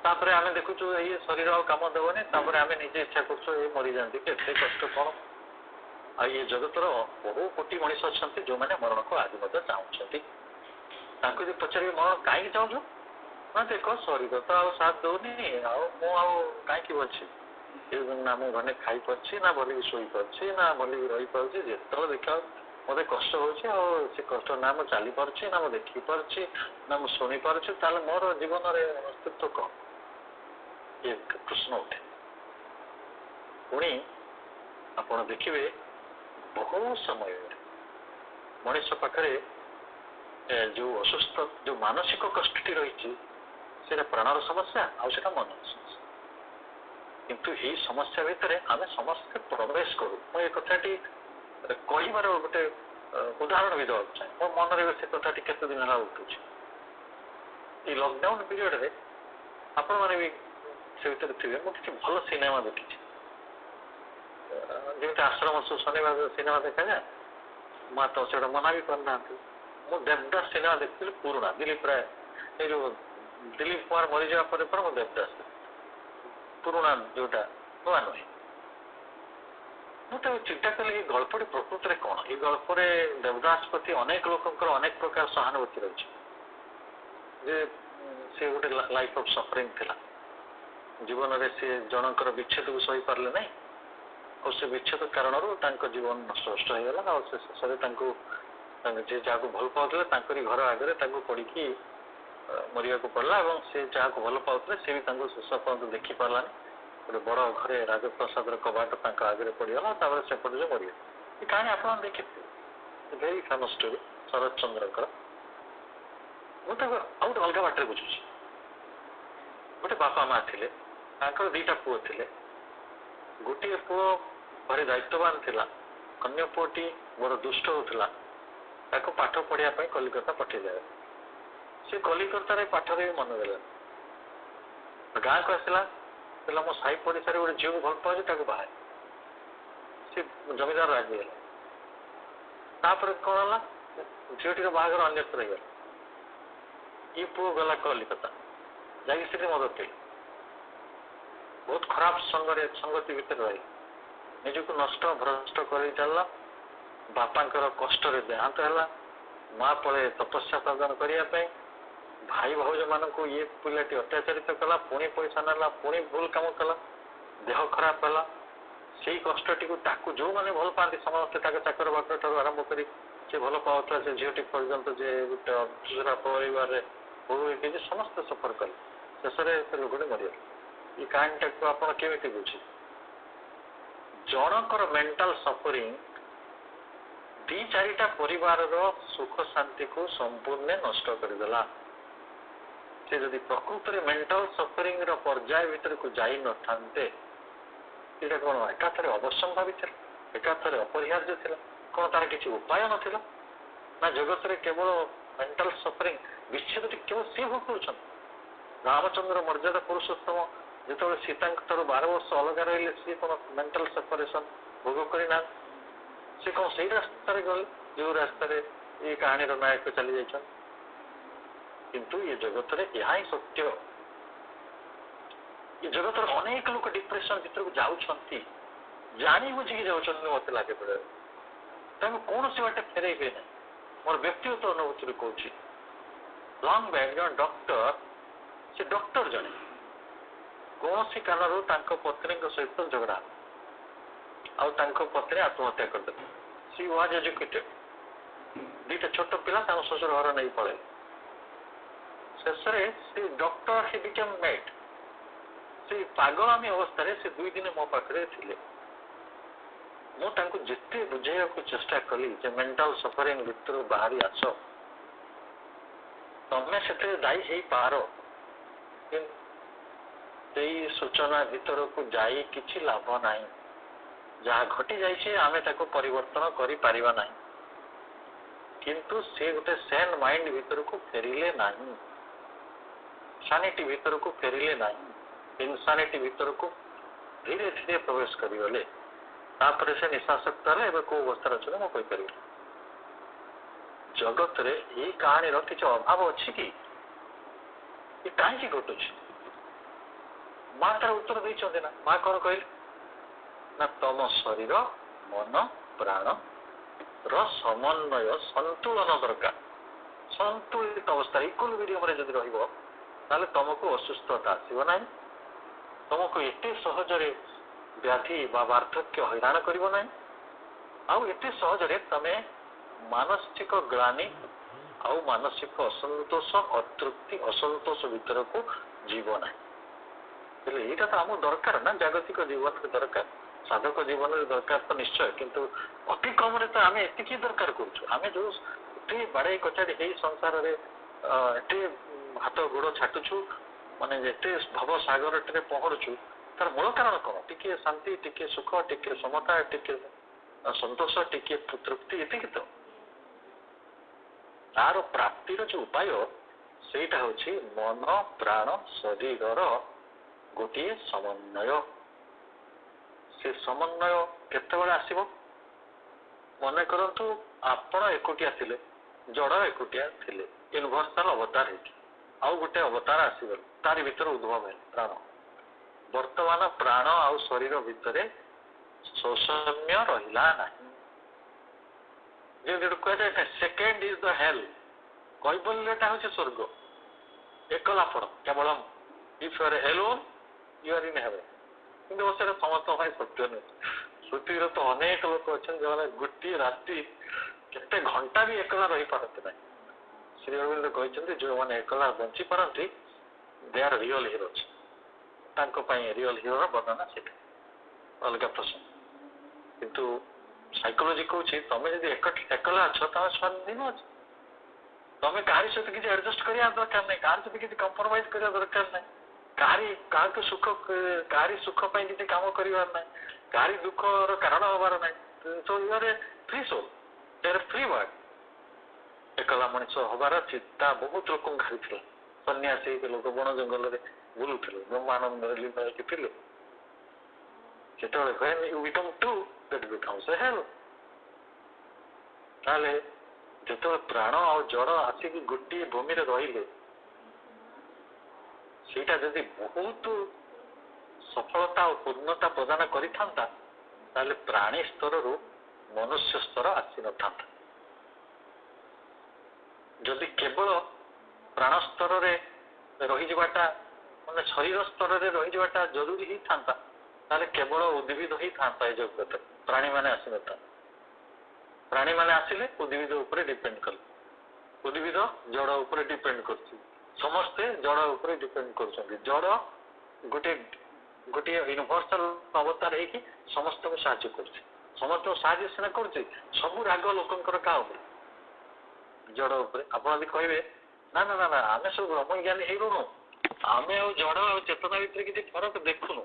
Speaker 1: ତାପରେ ଆମେ ଦେଖୁଛୁ ଏଇ ଶରୀର ଆଉ କାମ ଦେବନି, ତାପରେ ଆମେ ନିଜେ ଇଚ୍ଛା କରୁଛୁ ଏଇ ମରିଯାଆନ୍ତି, ଏତେ କଷ୍ଟ କଣ? ଆଉ ଏ ଜଗତର ବହୁ କୋଟି ମଣିଷ ଅଛନ୍ତି ଯୋଉମାନେ ମରଣକୁ ଆଜି ମଧ୍ୟ ଚାହୁଁଛନ୍ତି। ତାଙ୍କୁ ଯଦି ପଚାରିବେ ମରଣ କାହିଁକି ଚାହୁଁଛୁ, ନା ଦେଖ ଶରୀର ତ ଆଉ ସାଥ ଦଉନି, ଆଉ ମୁଁ ଆଉ କାହିଁକି ବଞ୍ଚି, ନା ମୁଁ ଘରେ ଖାଇପାରୁଛି, ନା ଭଲିକି ଶୋଇପାରୁଛି, ନା ଭଲିକି ରହିପାରୁଛି, ଯେତେବେଳେ ଦେଖିବା ମତେ କଷ୍ଟ ହଉଛି, ଆଉ ସେ କଷ୍ଟ ନା ମୁଁ ଚାଲିପାରୁଛି, ନା ମୁଁ ଦେଖିପାରୁଛି, ନା ମୁଁ ଶୁଣିପାରୁଛି, ତାହେଲେ ମୋର ଜୀବନରେ ଅସ୍ତିତ୍ୱ କଣ? ଏ ପ୍ରଶ୍ନ ଉଠେ। ପୁଣି ଆପଣ ଦେଖିବେ ବହୁ ସମୟରେ ମଣିଷ ପାଖରେ ଯୋଉ ଅସୁସ୍ଥ, ଯୋଉ ମାନସିକ କଷ୍ଟଟି ରହିଛି, ସେଇଟା ପ୍ରାଣର ସମସ୍ୟା, ଆଉ ସେଟା ମନର ସମସ୍ୟା। କିନ୍ତୁ ଏଇ ସମସ୍ୟା ଭିତରେ ଆମେ ସମସ୍ତେ ପ୍ରବେଶ କରୁ। ମୁଁ ଏ କଥାଟି କହିବାର ଗୋଟେ ଉଦାହରଣ ବି ଦେବାକୁ ଚାହେଁ। ମୋ ମନରେ ସେ କଥାଟି କେତେ ଦିନ ହେଲା ଉଠୁଛି। ଏଇ ଲକଡାଉନ ପିରିୟଡରେ ଆପଣମାନେ ବି से भीतर थे मुझे भल सिनेमा देखी जमी आश्रम शनिवार सिनेमा देखा जाए माँ तो से मना भी करना मुझे देवदास सिनेमा देखी पुराणा दिलीप राय ये जो दिलीप कुमार मरीजा पर मुझे देवदास पुराणा जोटा नुआ नुहे मुझे चिंता कली ये गल्पटी प्रकृत में कौन ये गल्पे देवदास प्रति अनेक लोक अनेक प्रकार सहानुभूति रही से गोटे लाइफ ऑफ सफरिंग थिला जीवन में से जनकर विच्छेद को सही पारे ना और से विच्छेद कारण जीवन नष्ट होगा और से शेष जे जहाँ भल पाते घर आगे पड़ी मरिया को पड़ा और से जहाँ भल पाते से भी शेष पर्यटन देखी पारानी गोटे बड़ घरे राजप्रसाद कबाट आगे पड़गला सेपटे जो मरिया ये कहानी आप देखिए वेरी फेमस स्टोरी शरद चंद्र मुझे गोटे अलग बाटर बुझुची गोटे बापा माँ थे दीटा पुओ थे गोटे पुओ भारी दायित्ववान थिला अन्य पुओटी बड़ दुष्ट होता पाठ पढ़ाई कलिकता पठे जाए सी कलिकतार पाठर भी मन देला गाँ को आसला कहला मो साई पड़ोसा गोटे झील को भल पाऊँ बाहे सी जमीदार राजी है कौन है झीटी बाहर अन्यत्र रहीगला ये पुओ गला कलिकता जाकि मद पी बहुत खराब संगति भितर रही निजक नष्ट भ्रष्ट कर चलला बापांकर कष्ट देहांत है माँ पड़े तपस्या प्रदान करने भाई भाज मान ये पिलाटी अत्याचारित कला पुणी पैसा नाला पुणी भूल कम कला देह खराब है से कष्टी जो मैंने भल पाती समस्ते चाकर बाकर आरंभ कर भल पाला से झीटी पर्यंत जे गोटे दूसरा परिवार बहु समस्त सफर कले शेष में लोकटे मरीगला ये कहानी टाक आप बुझे जनकर मेंटल सफरिंग दी चारिटा परिवार सुख शांति को संपूर्ण नष्ट करदेला से जदि प्रकृत में मेंटल सफरिंग पर्याय भीतर को जाई न थांते ये कौन एकाथरे अवश्यंभावी था एकाथरे अपरिहार्य था कौन तार किसी उपाय नाला ना जगत में केवल मेंटल सफरिंग विच्छेद केवल सी भोग कर रामचंद्र मर्यादा पुरुषोत्तम जो सीता 12 वर्ष अलग रही सी कौन मेंटल सेपरेशन भोग करना सी कौन से रास्तार गले जो रास्तार ये कहानी नायक चली जाइए किंतु ये जगत में यह ही सत्य ये जगत अनेक लोग डिप्रेशन भर को जाऊँगी जानी बुझी जाऊँ मत लगे पड़े कौन सी बाटे फेरे ना मोर व्यक्तिगत अनुभूति कौच लंग बैक जन डॉक्टर से डॉक्टर जने कौन सी कारण पत्नी सहित झगड़ा आउ पत्नी आत्महत्या करदे सी वाज एजुकेटेड दीटा छोट पिला ससुर घर नहीं पड़े शेष से डॉक्टर ही बिकेम मेड से पागलामी अवस्था से 2 दिन मो पाखे थे मुझे बुझे चेष्टा कली मेंटल सफरिंग भीतर बाहरी आस तमें से दायी हो पार सूचना भीतर को जाई किसी लाभ ना जहाँ घटी जाइए आम परिवर्तन कर पारिबा नहीं किंतु से गोटे सेन माइंड भीतर को फेरिले नहीं सानिटी भीतर को फेरिले नहीं इनसानिटी भीतर को धीरे धीरे प्रवेश करगले तापर से निशाशक्त है कौ अवस्था अच्छे मुझे कहीपर जगत रे ये कहानी किसी अभाव अच्छी कि कहीं घटुच माँ तार उत्तर देते ना माँ कौन कह ना तम शरीर मन प्राण समन्वय संतुलन दरकार संतुलित अवस्था इक्विलिब्रियम रे जदि रहिबो ताले तुमको असुस्थता आसीबो नाही तुमको एते सहजरे व्याधि बा वार्धक्य हैरान करिबो नाही आउ एते सहजरे तमे मानसिक ग्लानि आउ मानसिक असंतोष अतृप्ति असंतोष भीतर को जीव नाही यहाँ तो आम दरकार ना जागतिक जीवन में दरकार साधक जीवन में दरकार तो निश्चय किंतु अति कम रे तो आम एति दरकार करें जो बाड़े कचाड़ी है संसार रे हाथ गोड़ छाटुछु माने एते भव सागर टे पहरुछु तार मूल कारण कौन टिके शांति टिके सुख टिके समता टिके संतोष टिके तृप्ति ये तो तार प्राप्तिर जो उपाय सेटा हूँ मन प्राण शरीर ଗୋଟିଏ ସମନ୍ୱୟ। ସେ ସମନ୍ୱୟ କେତେବେଳେ ଆସିବ? ମନେ କରନ୍ତୁ ଆପଣ ଏକୁଟିଆ ଥିଲେ, ଜଡ଼ ଏକୁଟିଆ ଥିଲେ, ୟୁନିଭର୍ସାଲ ଅବତାର ହେଇକି ଆଉ ଗୋଟେ ଅବତାର ଆସିଗଲେ, ତାରି ଭିତରେ ଉଦ୍ଭବ ହେଲେ ପ୍ରାଣ। ବର୍ତ୍ତମାନ ପ୍ରାଣ ଆଉ ଶରୀର ଭିତରେ ସୌଜନ୍ୟ ରହିଲା ନାହିଁ। ଯେମିତି କୁହାଯାଏ ସେକେଣ୍ଡ ଇଜ ଦ ହେଲ୍, କୈବଲ୍ୟଟା ହଉଛି ସ୍ୱର୍ଗ, ଏକଲାପଣ କେବଳ। If you are alone you are in heaven. କିନ୍ତୁ ସେଟା ସମସ୍ତଙ୍କ ପାଇଁ ସତ୍ୟ ନୁହେଁ। ପୃଥିବୀର ତ ଅନେକ ଲୋକ ଅଛନ୍ତି ଯେଉଁମାନେ ଗୋଟିଏ ରାତି କେତେ ଘଣ୍ଟା ବି ଏକଲା ରହିପାରନ୍ତି ନାହିଁ। ଶ୍ରୀ ଅରବିନ୍ଦ କହିଛନ୍ତି ଯେଉଁମାନେ ଏକଲା ବଞ୍ଚି ପାରନ୍ତି ଦେ ଆର୍ ରିଅଲ ହିରୋଜ। ତାଙ୍କ ପାଇଁ ରିଅଲ ହିରୋର ବର୍ଣ୍ଣନା ସେଇଟା ଅଲଗା ପ୍ରସଙ୍ଗ। କିନ୍ତୁ ସାଇକୋଲୋଜି କହୁଛି ତମେ ଯଦି ଏକଲା ଅଛ ତମେ ସ୍ୱାଧୀନ ଅଛ। ତମେ କାହାରି ସହିତ କିଛି ଆଡଜଷ୍ଟ କରିବା ଦରକାର ନାହିଁ, କାହାରି ସହିତ କିଛି କମ୍ପ୍ରମାଇଜ କରିବା ଦରକାର ନାହିଁ, କାହାରି ସୁଖ ପାଇଁ କିଛି କାମ କରିବାର ନାହିଁ, କାହାରି ଦୁଃଖର କାରଣ ହବାର ନାହିଁ। So you are a free soul, you are a free bird। ଏକଲା ମଣିଷ ହବାର ଚିନ୍ତା ବହୁତ ଲୋକଙ୍କୁ ଘାରିଥିଲା। ସନ୍ନ୍ୟାସୀ ଲୋକ ବଣ ଜଙ୍ଗଲରେ ବୁଲୁଥିଲେ, ବ୍ରହ୍ମାନନ୍ଦରେ ଲୀନ ହେଇକି ଥିଲେ। ଯେତେବେଳେ when you become two that becomes a hell। ତାହେଲେ ଯେତେବେଳେ ପ୍ରାଣ ଆଉ ଜଡ଼ ଆସିକି ଗୋଟିଏ ଭୂମିରେ ରହିଲେ, ସେଇଟା ଯଦି ବହୁତ ସଫଳତା ଓ ପୂର୍ଣ୍ଣତା ପ୍ରଦାନ କରିଥାନ୍ତା ତାହେଲେ ପ୍ରାଣୀ ସ୍ତରରୁ ମନୁଷ୍ୟ ସ୍ତର ଆସିନଥାନ୍ତା। ଯଦି କେବଳ ପ୍ରାଣ ସ୍ତରରେ ରହିଯିବାଟା ମାନେ ଶରୀର ସ୍ତରରେ ରହିଯିବାଟା ଜରୁରୀ ହେଇଥାନ୍ତା ତାହେଲେ କେବଳ ଉଦ୍ଭିଦ ହେଇଥାନ୍ତା ଏ ଜଗତରେ, ପ୍ରାଣୀମାନେ ଆସିନଥାନ୍ତେ। ପ୍ରାଣୀମାନେ ଆସିଲେ ଉଦ୍ଭିଦ ଉପରେ ଡିପେଣ୍ଡ କଲେ, ଉଦ୍ଭିଦ ଜଡ଼ ଉପରେ ଡିପେଣ୍ଡ କରୁଛି, ସମସ୍ତେ ଜଡ଼ ଉପରେ ଡିପେଣ୍ଡ କରୁଛନ୍ତି। ଜଡ଼ ଗୋଟିଏ ୟୁନିଭର୍ସାଲ ଅବତାର ହେଇକି ସମସ୍ତଙ୍କୁ ସାହାଯ୍ୟ କରୁଛି। ସମସ୍ତଙ୍କୁ ସାହାଯ୍ୟ ସିନା କରୁଛି, ସବୁ ରାଗ ଲୋକଙ୍କର କାହା ଉପରେ? ଜଡ଼ ଉପରେ। ଆପଣ ଯଦି କହିବେ ନା ନା ନା ନା ଆମେ ସବୁ ବ୍ରହ୍ମଜ୍ଞାନୀ ହେଇଗଲୁଣୁ, ଆମେ ଆଉ ଜଡ଼ ଆଉ ଚେତନା ଭିତରେ କିଛି ଫରକ ଦେଖୁନୁ।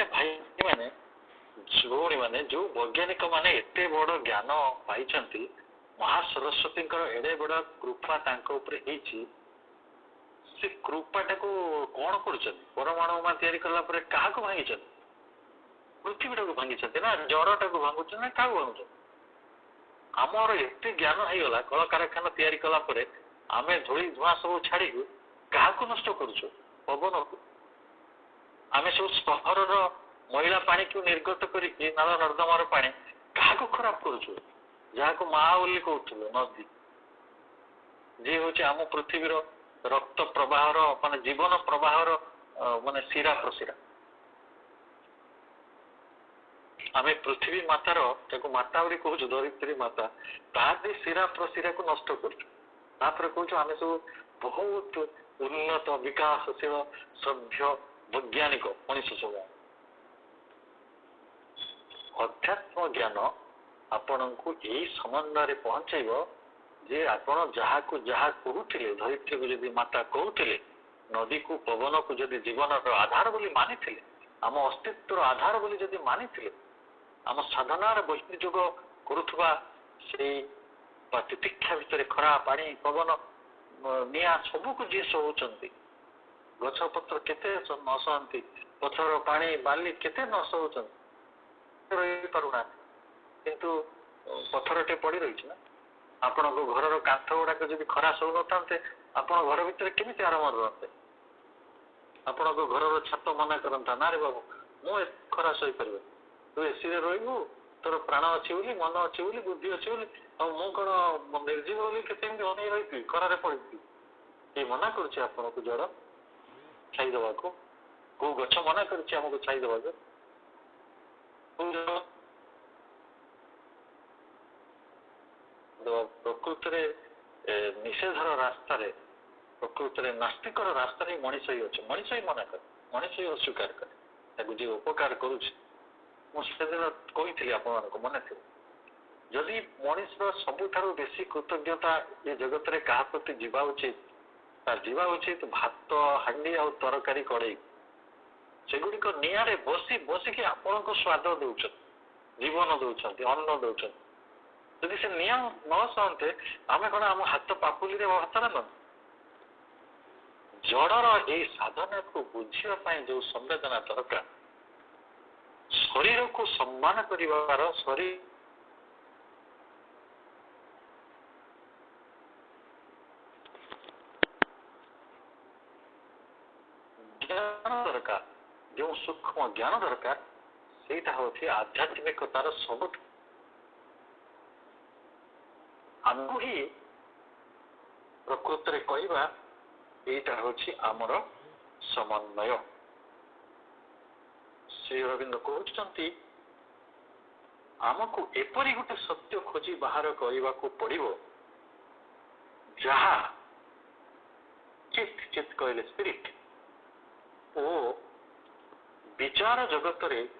Speaker 1: ଭାଇମାନେ ଭଉଣୀ ମାନେ, ଯୋଉ ବୈଜ୍ଞାନିକ ମାନେ ଏତେ ବଡ ଜ୍ଞାନ ପାଇଛନ୍ତି, ମହାସରସ୍ୱତୀଙ୍କର ଏଡେ ବଡ କୃପା ତାଙ୍କ ଉପରେ ହେଇଛି, ସେ କୃପାଟାକୁ କଣ କରୁଛନ୍ତି? ପରମାଣୁ ବୋମା ତିଆରି କଲା ପରେ କାହାକୁ ଭାଙ୍ଗିଛନ୍ତି? ପୃଥିବୀଟାକୁ ଭାଙ୍ଗିଛନ୍ତି ନା ଜଡ଼ଟାକୁ ଭାଙ୍ଗୁଛନ୍ତି ନା କାହାକୁ ଭାଙ୍ଗୁଛନ୍ତି? ଆମର ଏତେ ଜ୍ଞାନ ହେଇଗଲା, କଳକାରଖାନା ତିଆରି କଲା ପରେ ଆମେ ଧୂଳି ଧୂଆଁ ସବୁ ଛାଡିକି କାହାକୁ ନଷ୍ଟ କରୁଛୁ? ପବନକୁ। ଆମେ ସବୁ ସହରର ମଇଳା ପାଣିକୁ ନିର୍ଗତ କରିକି ନାଳ ନର୍ଦ୍ଦମାର ପାଣି କାହାକୁ ଖରାପ କରୁଛୁ? ଯାହାକୁ ମା ବୋଲି କହୁଥିଲୁ, ନଦୀ, ଯିଏ ହଉଛି ଆମ ପୃଥିବୀର ରକ୍ତ ପ୍ରବାହର ମାନେ ଜୀବନ ପ୍ରବାହର ମାନେ ଶିରା ପ୍ରଶିରା। ଆମେ ପୃଥିବୀ ମାତାର, ତାକୁ ମାତା ବୋଲି କହୁଛୁ, ଧରିତ୍ରୀ ମାତା, ତାହାରି ଶିରା ପ୍ରଶିରାକୁ ନଷ୍ଟ କରୁଛୁ। ତାପରେ କହୁଛୁ ଆମେ ସବୁ ବହୁତ ଉନ୍ନତ ବିକାଶଶୀଳ ସଭ୍ୟ ବୈଜ୍ଞାନିକ ମଣିଷ ସବୁ। ଅଧ୍ୟାତ୍ମ ଜ୍ଞାନ ଆପଣଙ୍କୁ ଏଇ ସମନ୍ୱୟରେ ପହଞ୍ଚେଇବ ଯେ ଆପଣ ଯାହାକୁ ଯାହା କହୁଥିଲେ, ଧରିତ୍ରୀକୁ ଯଦି ମାତା କହୁଥିଲେ, ନଦୀକୁ ପବନକୁ ଯଦି ଜୀବନର ଆଧାର ବୋଲି ମାନିଥିଲେ, ଆମ ଅସ୍ତିତ୍ୱର ଆଧାର ବୋଲି ଯଦି ମାନିଥିଲେ, ଆମ ସାଧନାର ବୈଷ୍ଣୀଯୋଗ କରୁଥିବା ସେଇ ତିତିକ୍ଷା ଭିତରେ ଖରା, ପାଣି, ପବନ, ନିଆଁ ସବୁକୁ ଯିଏ ସହୁଛନ୍ତି, ଗଛ ପତ୍ର କେତେ ନ ସହନ୍ତି, ପଥର, ପାଣି, ବାଲି କେତେ ନ ସହୁଛନ୍ତି, ରହିପାରୁନାହାନ୍ତି। କିନ୍ତୁ ପଥରଟେ ପଡି ରହିଛି ନା। ଆପଣଙ୍କ ଘରର କାନ୍ଥ ଗୁଡାକ ଯଦି ଖରା ସହୁନଥାନ୍ତେ ଆପଣ ଘର ଭିତରେ କେମିତି ଆରାମରେ ରୁହନ୍ତେ? ଆପଣଙ୍କ ଘରର ଛାତ ମନା କରନ୍ତା, ନା ରେ ବାବୁ ମୁଁ ଖରା ସହିପାରିବି, ତୁ ଏସିରେ ରହିବୁ, ତୋର ପ୍ରାଣ ଅଛି ବୋଲି, ମନ ଅଛି ବୋଲି, ବୁଦ୍ଧି ଅଛି ବୋଲି, ଆଉ ମୁଁ କଣ ନିର୍ଜୀବ ବୋଲି କେତେ ଏମିତି ଅନେଇ ରହିଥିବି, ଖରାରେ ପଡିଥିବି? କିଏ ମନା କରୁଛି ଆପଣଙ୍କୁ ଜଡ଼ ଛାଇ ଦେବାକୁ? କୋଉ ଗଛ ମନା କରୁଛି ଆମକୁ ଛାଇ ଦେବାକୁ? ପ୍ରକୃତରେ ନିଷେଧର ରାସ୍ତାରେ, ପ୍ରକୃତରେ ନାସ୍ତିକର ରାସ୍ତାରେ ମଣିଷ ହିଁ ଅଛି। ମଣିଷ ହିଁ ମନା କରେ, ମଣିଷ ହିଁ ଅସ୍ୱୀକାର କରେ ତାକୁ ଯିଏ ଉପକାର କରୁଛି। ମୁଁ ସେଦିନ କହିଥିଲି ଆପଣମାନଙ୍କୁ, ମନେ ଥିବ, ଯଦି ମଣିଷର ସବୁଠାରୁ ବେଶୀ କୃତଜ୍ଞତା ଏ ଜଗତରେ କାହା ପ୍ରତି ଯିବା ଉଚିତ, ତା ଯିବା ଉଚିତ ଭାତ ହାଣ୍ଡି ଆଉ ତରକାରୀ କଡ଼େଇ, ସେଗୁଡ଼ିକ ନିଆଁରେ ବସି ବସିକି ଆପଣଙ୍କୁ ସ୍ୱାଦ ଦେଉଛନ୍ତି, ଜୀବନ ଦେଉଛନ୍ତି, ଅନ୍ନ ଦେଉଛନ୍ତି। ଯଦି ସେ ନିଆଁ ନ ସହନ୍ତେ ଆମେ କଣ ଆମ ହାତ ପାପୁଲିରେ ଭାତ ରାନ୍ଧନ୍ତି? जड़र ये साधना को बुझा जो संवेदना दरकार शरीर को सम्मान कर शरीर ज्ञान दरकार जो सूक्ष्म ज्ञान दरकार सेटा हूँ आध्यात्मिकतार सब आमको ही प्रकृत में कहवा यहाँ हूँ आमर समन्वय श्री अरविंद कहते आमको एपरी गोटे सत्य खोजी बाहर करने को पड़ो जहा चित चित कहले स्पिरिट ओ विचार जगत रे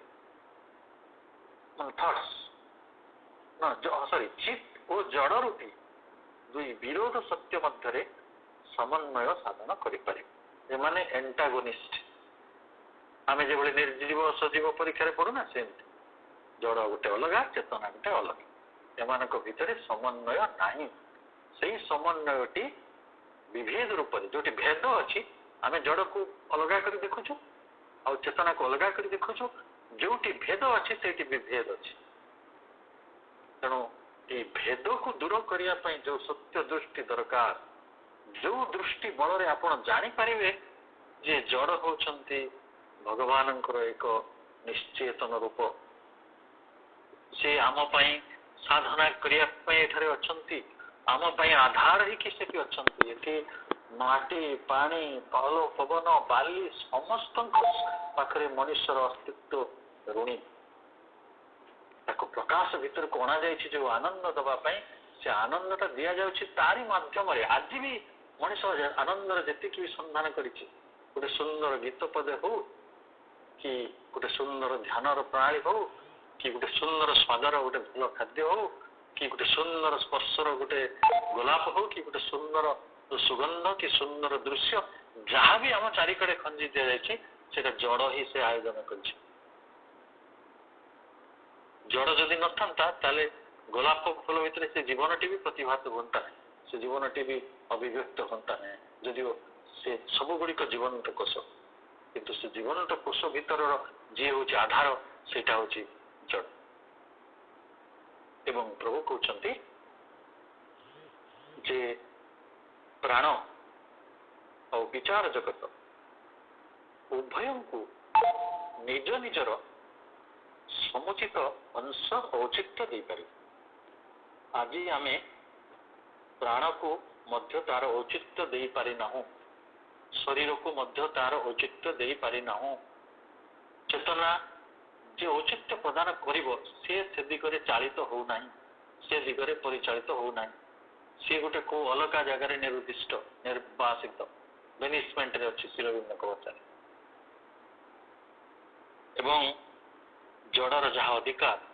Speaker 1: थॉट्स सॉरी चित और जड़ रूपी दुई विरोध सत्य मध्य समन्वय साधन करें माने एंटागोनिस्ट आम जो निर्जीव सजीव परीक्षा पढ़ुना से जड़ गोटे अलग चेतना गोटे अलग एम भितर समन्वय नहीं से समन्वयटी विभेद रूप जो भेद अच्छी आम जड़ को अलग कर देखुचु आ चेतना को अलग कर देखुचु जो भेद अच्छी से विभेद अच्छी तेणु ये भेद को दूर करने जो सत्य दृष्टि दरकार जो दृष्टि बल आप जानीपारे जे जड़ होती भगवान एक निश्चेतन रूप से आम साधना करने आम आधार ही से अच्छा माटी पानी तल पवन बाली समस्त पाखे मनुष्यर अस्तित्व ऋणी प्रकाश भीतर को अणा जो आनंद दवाई से आनंदटा दि जाऊँगी तारी मध्यम आज भी मनीष आनंदर जी भी संधान करी गोटे सुंदर गीत पदे हो कि गोटे सुंदर ध्यान प्रणाली हो कि गोटे सुंदर स्वादर गोटे भल खाद्य हो कि गोटे सुंदर स्पर्शर गोटे गोलाप हो कि गोटे सुंदर सुगंध कि सुंदर दृश्य जहाँ भी आम चारिकड़े खंजी दि जाए जड़ ही से आयोजन कर जड़ जदि न था गोलाप फूल भितर से जीवनटी भी प्रतिभात होता है से जीवनटी भी अभिव्यक्त होता है जदिव से सबुगुड़िक जीवंत कोष किंतु से जीवंत कोष भीतर जी हूँ आधार से हूँ जड़ एवं प्रभु कहते जे प्राण और विचार जगत उभय को निज निजर समुचित अंश औचित्य दे पारे आज आम प्राण को मध्य तार औचित्य दे पारि नाहु शरीर को मध्य तार औचित्य दे पारि नाहु चेतना जे औचित्य प्रदान करिवो से दिगरे चालित हो नाही से दिगरे परिचालित हो नाही सी गोटे को अलग जगार निर्दिष्ट निर्वासित बेनिसमेंट रे अछि शिरोबिंद कवचारे एवं जड़र जहाँ अधिकार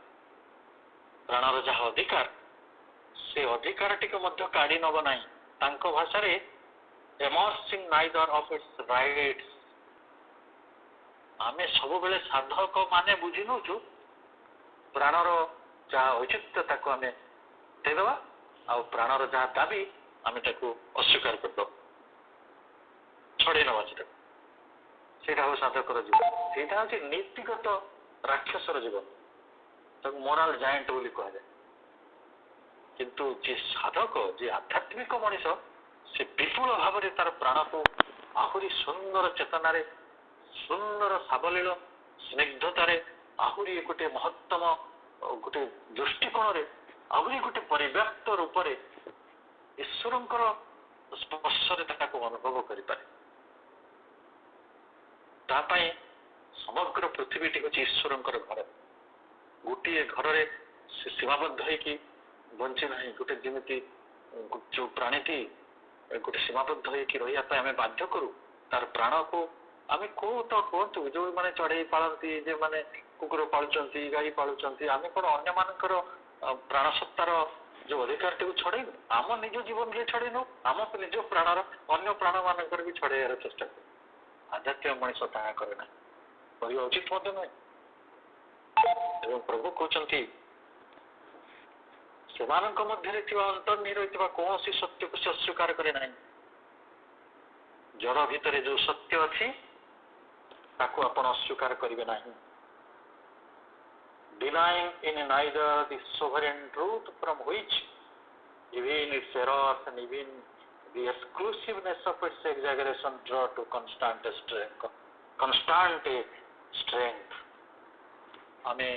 Speaker 1: प्राणर जहाँ अधिकार से अधिकार टिके मध्य काढ़ी नब ना भाषा एमर्सिंग नाइदर ऑफ इट्स राइट्स आमे सब बेले साधक माने बुझी नौचु प्राणर जहाँ औचित्य ताको आमे देदवा आ प्राणर जहाँ दाबी आमे ताको अस्वीकार करद छड़े नवा सेटा हो साधकर जीवन सेटा हूँ नीतिगत राक्षसर जीवन ताको मोराल जायंट बोली कह जाए किंतु जे साधक जे आध्यात्मिक मनीष से विपुल भाव में तार प्राण को आहुरी सुंदर चेतना रे सुंदर सावलील स्निग्धतार आहुरी गोटे महत्तम गोटे दृष्टिकोण रे आहुरी गोटे परिव्याप्त रूप से ईश्वरंकर स्पर्श अनुभव करें समग्र पृथ्वीटी हूँ ईश्वरंकर घर गोटे घर रे सीमाबद्ध होगी बंची ना गोटे जमी जो प्राणी थी गोटे सीमाबद्ध होगी रही बाध्य करूँ तार प्राण को आम कौ तो कहतु जो मैंने चढ़ई पालती जे मैंने कुकुर पालुंट गाई पालुंट आम कौन अन्य मानकर प्राण सत्तार जो अधिकार टी छड़ेनु आम निज जीवन रे छड़ेनु आम निज प्राणर अन्य प्राण मानकर भी छड़ाइर चेष्टा कर आध्यात्मिक मनीष ताहा करे ना कहवा उचित मत नुहे प्रभु कहते से मध्य अंतर्निहित कौन सत्य को से अस्वीकार करे ना जड़ भितर जो सत्य अच्छी ताको आपण अस्वीकार करेंगे नहीं. Denying in neither the sovereign truth from which even its errors and even the exclusiveness of its exaggeration draw to constant strength. आमे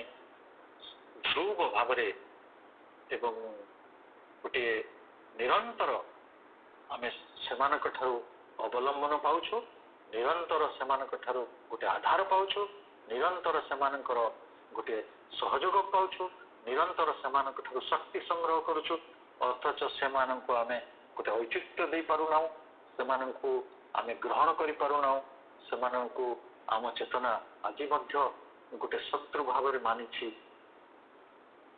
Speaker 1: ध्रुव भाव एवं गोटे निरंतर आमे सेमानक ठारू अवलंबन पाउछु, निरंतर सेमानक ठारू गोटे आधार पाउछु, निरंतर सेमानकर गोटे सहयोग पाउछु, निरंतर सेमानक ठारू शक्ति संग्रह करूछु. अथच सेमानक आमे गोटे औचित्य दे पारुना, सेमानकु आमे ग्रहण करि पारुना, सेमानकु आम चेतना आज मध्य गोटे शत्रु भाव में मानिछि.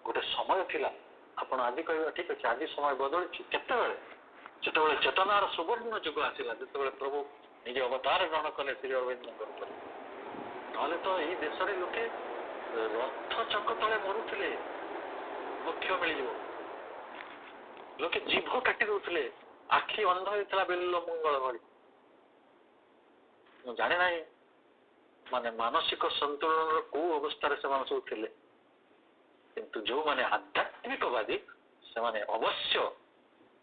Speaker 1: गोटे समय थिला आपण आज कहवा ठीक अच्छे आज समय बदल केतबेले जेतबेले चेतनार सुवर्ण जुग आसिला जेतबेले प्रभु निज अवतार ग्रहण कले श्री अरविंद नहले तो ये देश रे लोके रथ चक तले मरुथिले मोक्ष मिल जाव, लोके जीभ काटी दउथिले, आखि अंध होइतला बेल्लो मंगल भली. मु जाने नाही माने मानसिक संतुलन को अवस्था से सब थे, किंतु जो माने आध्यात्मिकवादी से माने अवश्य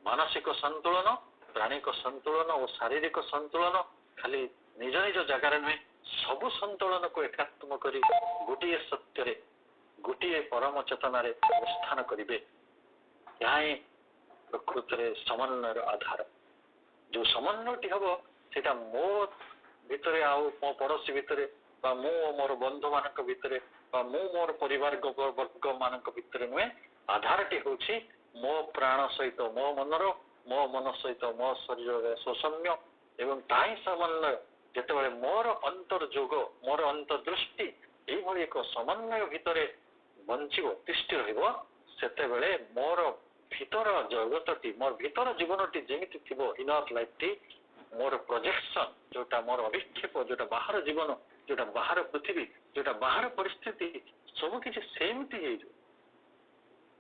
Speaker 1: मानसिक संतुलन, प्राणिक संतुलन और शारीरिक संतुलन खाली निज निज जगार नुहे सबु संतुलन को एकात्म करी गोटे सत्य गोटे परम चेतन अवस्थान करेंगे. यहाँ प्रकृत में समन्वय आधार. जो समन्वयटी हम से मो भितर आउ मो पड़ोशी भितर मु मोर बंधु मान भितर मु मोर परिवार वर्ग मान भितर नुहे आधारटी हूँ मो प्राण सहित मो मनर मो मन सहित मो शरीर सौसम्य एवं ताही समन्वय जितेबाला मोर अंतर्जोग मोर अंतर्दृष्टि यही एक समन्वय भितर बंची तिष्ठि रतेबले मोर भीतर जगतटी मोर भीतर जीवनटी जमी थी इनर लाइफटी मोर प्रोजेक्शन जोटा मोर अभिक्षेप जोटा बाहर जीवन जोटा बाहर पृथ्वी जोटा बाहर परिस्थिति सबकि सेमती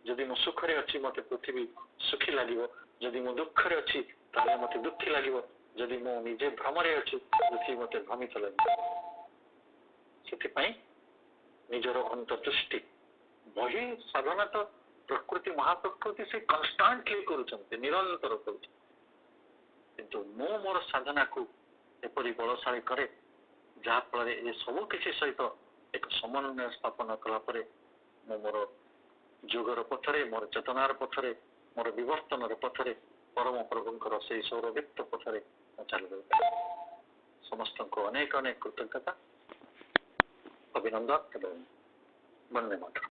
Speaker 1: जदि मु सुखरे अच्छी मत पृथ्वी सुखी लगे, जदि मु दुखरे अच्छी ताले मत दुखी लगे, जदि मु निजे भ्रमरे अच्छी पृथ्वी मत भ्रमित लगे. से निजर अंतर्दृष्टि वही साधना तो प्रकृति महाप्रकृति से कन्स्टांटली करुँच निरंतर कर किंतु मु मोर साधना को एपरी बलशाली करे जहाँफल ये सब किसी सहित एक समन्वय स्थापन कलापर मु मोर जुगर पथरे मोर चेतनार पथरे मोर विवर्तन पथरे परम प्रभुंकर से सौरदीप्त पथरे चल समस्त को अनेक अनेक कृतज्ञता अभिनंदन एवं वंदे मातरम.